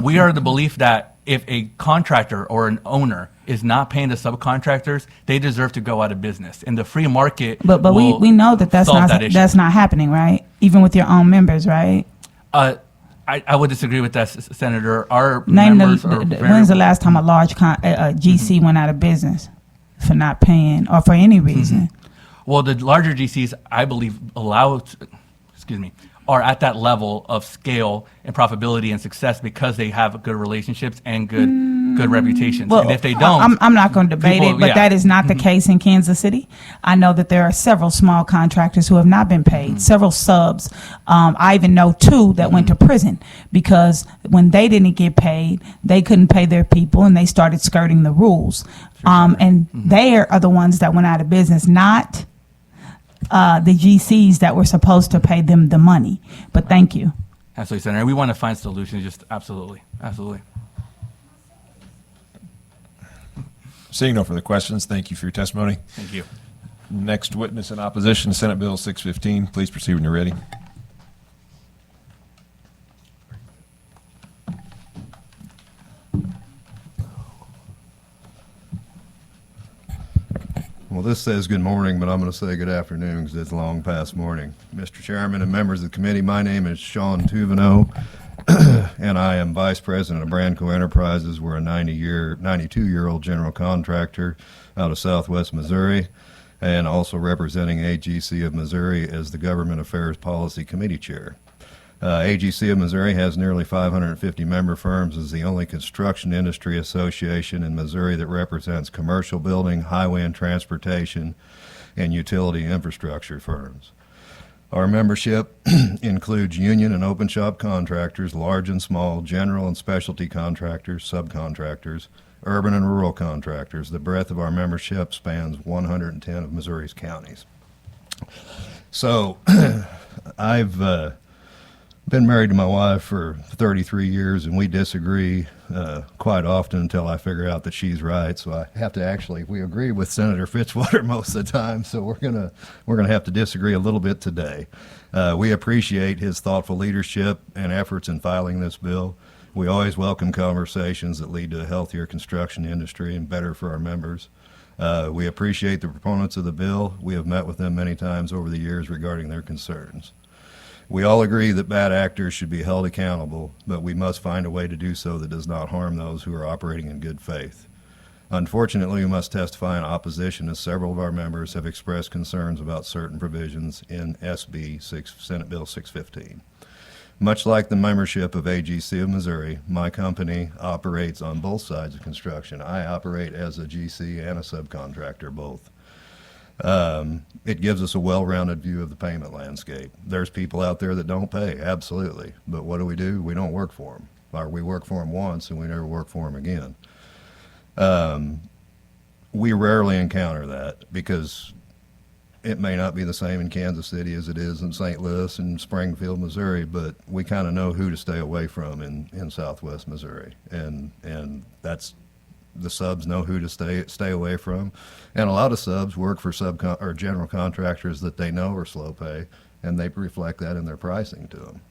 we are of the belief that if a contractor or an owner is not paying the subcontractors, they deserve to go out of business. In the free market, but we know that that's not happening, right? Even with your own members, right? I would disagree with that, Senator. Our members when's the last time a large GC went out of business for not paying or for any reason? Well, the larger GCs, I believe, are at that level of scale and profitability and success because they have good relationships and good good reputations. Well, and if they don't, I'm not going to debate people- it, but yeah. that is not the case in Kansas City. I know that there are several small contractors who have not been paid, several subs. I even know 2 that went to prison because when they didn't get paid, they couldn't pay their people and they started skirting the rules. And they are the ones that went out of business, not the GCs that were supposed to pay them the money. But thank you. Absolutely, Senator. We want to find solutions. Just absolutely. Seeing no further questions, thank you for your testimony. Thank you. Next witness in opposition to Senate Bill 615. Please proceed when you're ready. Well, this says good morning, but I'm going to say good afternoon because it's long past morning. Mr. Chairman and members of the committee, my name is Sean Tuvino, and I am Vice President of Brandco Enterprises. We're a 92-year-old general contractor out of Southwest Missouri, and also representing AGC of Missouri as the Government Affairs Policy Committee Chair. AGC of Missouri has nearly 550 member firms, is the only construction industry association in Missouri that represents commercial building, highway and transportation, and utility infrastructure firms. Our membership includes union and open shop contractors, large and small, general and specialty contractors, subcontractors, urban and rural contractors. The breadth of our membership spans 110 of Missouri's counties. So I've been married to my wife for 33 years, and we disagree quite often until I figure out that she's right. So I have to actually, we agree with Senator Fitzwater most of the time, so we're gonna have to disagree a little bit today. We appreciate his thoughtful leadership and efforts in filing this bill. We always welcome conversations that lead to a healthier construction industry and better for our members. We appreciate the proponents of the bill. We have met with them many times over the years regarding their concerns. We all agree that bad actors should be held accountable, but we must find a way to do so that does not harm those who are operating in good faith. Unfortunately, we must testify in opposition as several of our members have expressed concerns about certain provisions in Senate Bill 615. Much like the membership of AGC of Missouri, my company operates on both sides of construction. I operate as a GC and a subcontractor both. It gives us a well-rounded view of the payment landscape. There's people out there that don't pay, absolutely. But what do? We don't work for them. Or we work for them once and we never work for them again. We rarely encounter that because it may not be the same in Kansas City as it is in St. Louis and Springfield, Missouri, but we kind of know who to stay away from in Southwest Missouri. And that's the subs know who to stay away from, and a lot of subs work for or general contractors that they know are slow pay, and they reflect that in their pricing to them.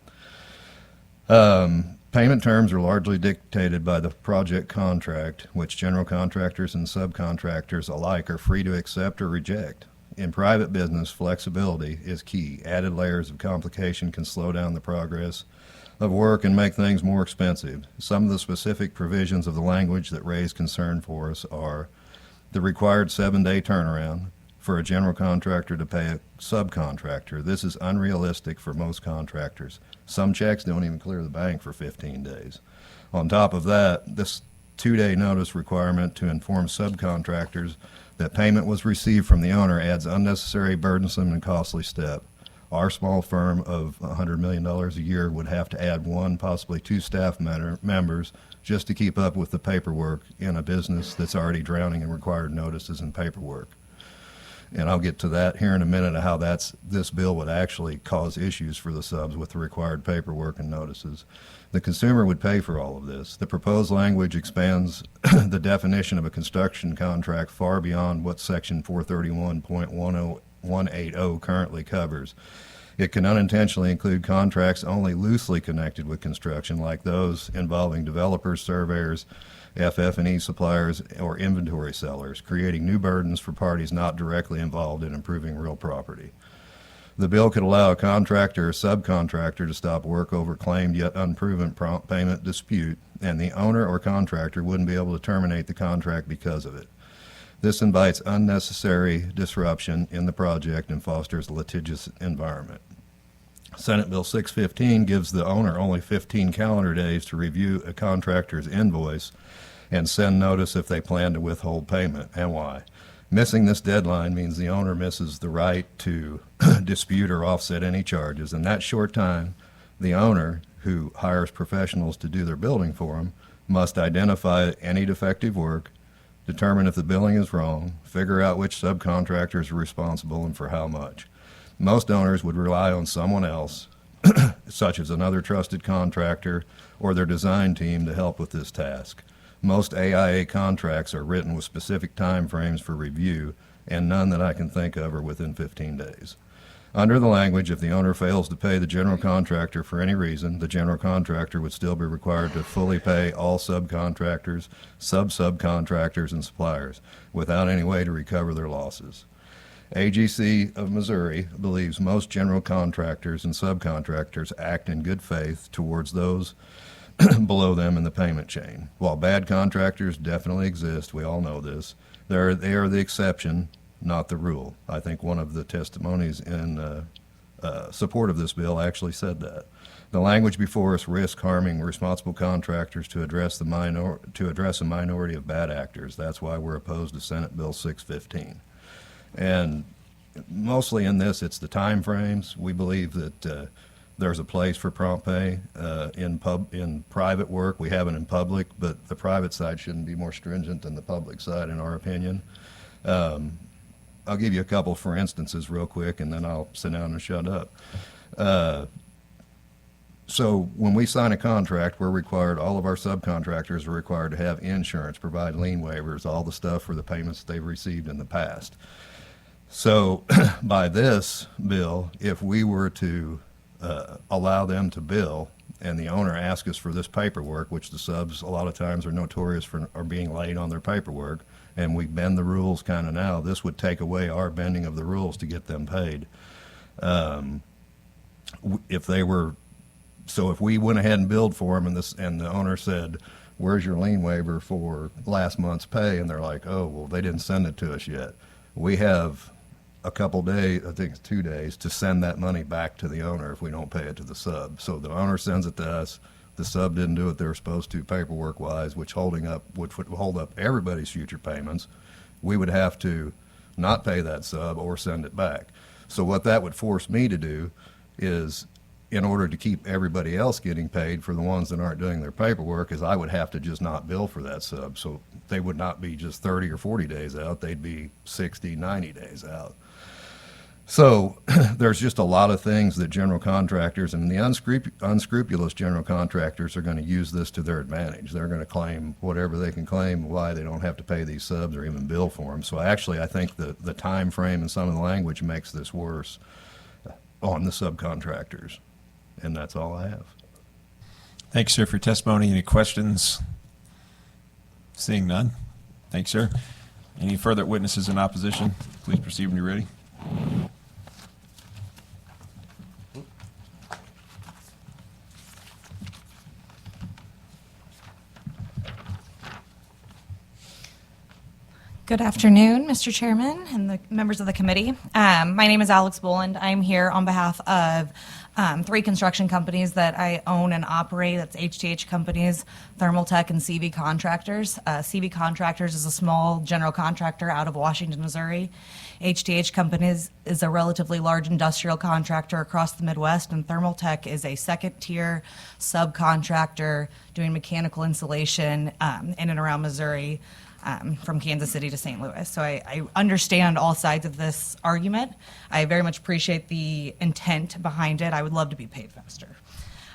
Payment terms are largely dictated by the project contract, which general contractors and subcontractors alike are free to accept or reject. In private business, flexibility is key. Added layers of complication can slow down the progress of work and make things more expensive. Some of the specific provisions of the language that raise concern for us are the required 7-day turnaround for a general contractor to pay a subcontractor. This is unrealistic for most contractors. Some checks don't even clear the bank for 15 days. On top of that, this 2-day notice requirement to inform subcontractors that payment was received from the owner adds unnecessary, burdensome, and costly step. Our small firm of $100 million a year would have to add 1, possibly 2 staff members just to keep up with the paperwork in a business that's already drowning in required notices and paperwork. And I'll get to that here in a minute of how this bill would actually cause issues for the subs with the required paperwork and notices. The consumer would pay for all of this. The proposed language expands the definition of a construction contract far beyond what Section 431.180 currently covers. It can unintentionally include contracts only loosely connected with construction, like those involving developers, surveyors, FF&E suppliers, or inventory sellers, creating new burdens for parties not directly involved in improving real property. The bill could allow a contractor or subcontractor to stop work over claimed yet unproven prompt payment dispute, and the owner or contractor wouldn't be able to terminate the contract because of it. This invites unnecessary disruption in the project and fosters a litigious environment. Senate Bill 615 gives the owner only 15 calendar days to review a contractor's invoice and send notice if they plan to withhold payment and why. Missing this deadline means the owner misses the right to dispute or offset any charges. In that short time, the owner, who hires professionals to do their building for them, must identify any defective work, determine if the billing is wrong, figure out which subcontractors are responsible and for how much. Most owners would rely on someone else, such as another trusted contractor or their design team, to help with this task. Most AIA contracts are written with specific time frames for review, and none that I can think of are within 15 days. Under the language, if the owner fails to pay the general contractor for any reason, the general contractor would still be required to fully pay all subcontractors, subcontractors, and suppliers without any way to recover their losses. AGC of Missouri believes most general contractors and subcontractors act in good faith towards those below them in the payment chain. While bad contractors definitely exist, we all know this, they are the exception, not the rule. I think one of the testimonies in support of this bill actually said that. The language before us risks harming responsible contractors to address a minority of bad actors. That's why we're opposed to Senate Bill 615. And mostly in this, it's the time frames. We believe that there's a place for prompt pay in private work. We have it in public, but the private side shouldn't be more stringent than the public side, in our opinion. I'll give you a couple for instances real quick, and then I'll sit down and shut up. So when we sign a contract, we're required, all of our subcontractors are required to have insurance, provide lien waivers, all the stuff for the payments they've received in the past. So by this bill, if we were to allow them to bill, and the owner asks us for this paperwork, which the subs a lot of times are notorious for are being late on their paperwork, and we bend the rules kind of now, this would take away our bending of the rules to get them paid. If we went ahead and billed for them, and the owner said, "Where's your lien waiver for last month's pay?" and they're like, "Oh, well, they didn't send it to us yet," we have a couple days, I think it's 2 days, to send that money back to the owner if we don't pay it to the sub. So the owner sends it to us, the sub didn't do what they were supposed to paperwork wise, which would hold up everybody's future payments. We would have to not pay that sub or send it back. So what that would force me to do is, in order to keep everybody else getting paid for the ones that aren't doing their paperwork, is I would have to just not bill for that sub. So they would not be just 30 or 40 days out, they'd be 60, 90 days out. So there's just a lot of things that general contractors and the unscrupulous general contractors are going to use this to their advantage. They're going to claim whatever they can claim, why they don't have to pay these subs or even bill for them. So actually, I think the time frame and some of the language makes this worse on the subcontractors. And that's all I have. Thanks, sir, for your testimony. Any questions? Seeing none. Thanks, sir. Any further witnesses in opposition? Please proceed when you're ready. Good afternoon, Mr. Chairman and the members of the committee. My name is Alex Boland. I'm here on behalf of 3 construction companies that I own and operate. That's HTH Companies, Thermal Tech, and CV Contractors. CV Contractors is a small general contractor out of Washington, Missouri. HTH Companies is a relatively large industrial contractor across the Midwest, and Thermal Tech is a second-tier subcontractor doing mechanical insulation in and around Missouri. From Kansas City to St. Louis. So I understand all sides of this argument. I very much appreciate the intent behind it. I would love to be paid faster.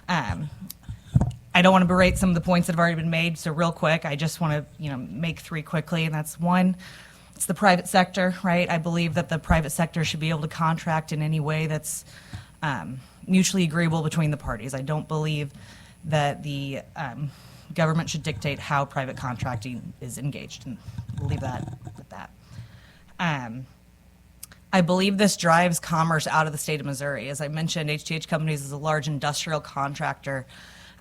I don't want to berate some of the points that have already been made, so real quick, I just want to make 3 quickly, and that's 1, it's the private sector, right? I believe that the private sector should be able to contract in any way that's mutually agreeable between the parties. I don't believe that the government should dictate how private contracting is engaged, and we'll leave that with that. I believe this drives commerce out of the state of Missouri. As I mentioned, HTH Companies is a large industrial contractor,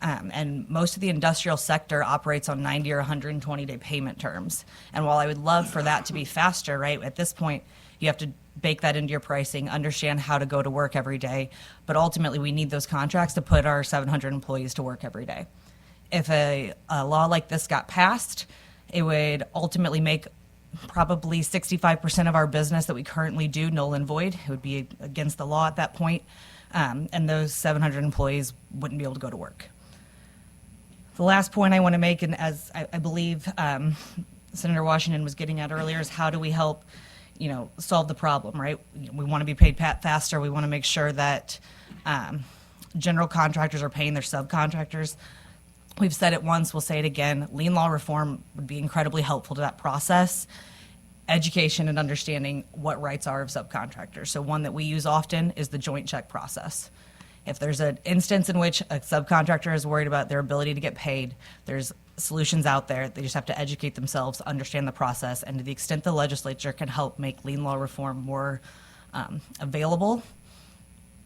and most of the industrial sector operates on 90 or 120-day payment terms. And while I would love for that to be faster, right, at this point, you have to bake that into your pricing, understand how to go to work every day, but ultimately we need those contracts to put our 700 employees to work every day. If a law like this got passed, It would ultimately make probably 65% of our business that we currently do null and void. It would be against the law at that point, and those 700 employees wouldn't be able to go to work. The last point I want to make, and as I believe Senator Washington was getting at earlier, is how do we help, solve the problem, right? We want to be paid faster. We want to make sure that general contractors are paying their subcontractors. We've said it once, we'll say it again. Lien law reform would be incredibly helpful to that process. Education and understanding what rights are of subcontractors. So one that we use often is the joint check process. If there's an instance in which a subcontractor is worried about their ability to get paid, there's solutions out there. They just have to educate themselves, understand the process, and to the extent the legislature can help make lien law reform more available,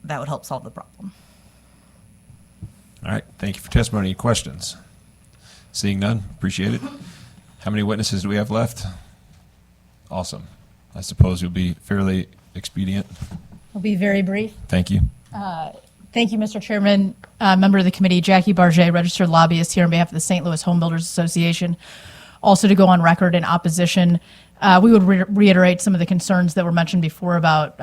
that would help solve the problem. All right, thank you for testimony. Any questions? Seeing none, appreciate it. How many witnesses do we have left? Awesome. I suppose you'll be fairly expedient. I'll be very brief. Thank you. Thank you, Mr. Chairman. Member of the committee, Jackie Barget, registered lobbyist here on behalf of the St. Louis Home Builders Association. Also to go on record in opposition, we would reiterate some of the concerns that were mentioned before about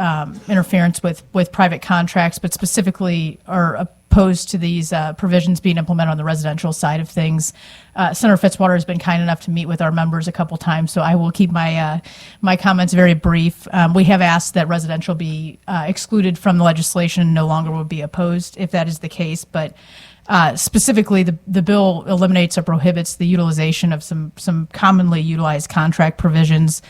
interference with private contracts, but specifically are opposed to these provisions being implemented on the residential side of things. Senator Fitzwater has been kind enough to meet with our members a couple times, so I will keep my my comments very brief. We have asked that residential be excluded from the legislation, no longer would be opposed if that is the case, but specifically, the bill eliminates or prohibits the utilization of some commonly utilized contract provisions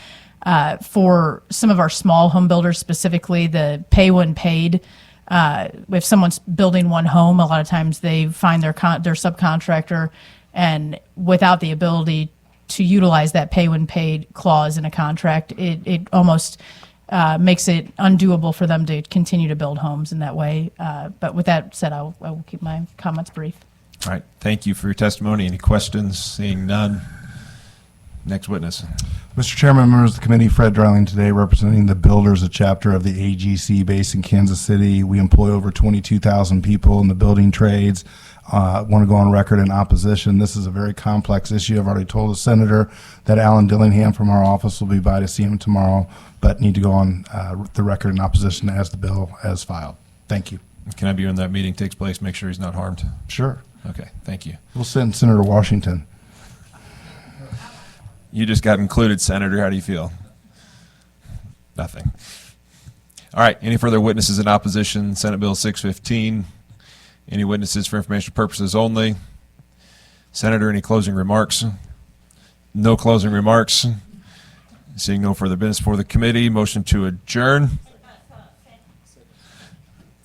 for some of our small home builders, specifically the pay when paid. If someone's building one home, a lot of times they find their subcontractor, and without the ability to utilize that pay when paid clause in a contract, it almost makes it undoable for them to continue to build homes in that way. But with that said, I will keep my comments brief. All right, thank you for your testimony. Any questions? Seeing none. Next witness. Mr. Chairman, members of the committee, Fred Dreiling today representing the builders, a chapter of the AGC based in Kansas City. We employ over 22,000 people in the building trades. Want to go on record in opposition. This is a very complex issue. I've already told the senator that Alan Dillingham from our office will be by to see him tomorrow, but need to go on the record in opposition as the bill as filed. Thank you. Can I be when that meeting takes place? Make sure he's not harmed. Sure. Okay, thank you. We'll send Senator Washington. You just got included, Senator. How do you feel? Nothing. All right, any further witnesses in opposition? Senate Bill 615. Any witnesses for informational purposes only? Senator, any closing remarks? No closing remarks. Seeing no further business for the committee, motion to adjourn.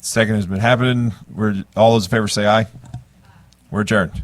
Second has been happening. All those in favor say aye. We're adjourned.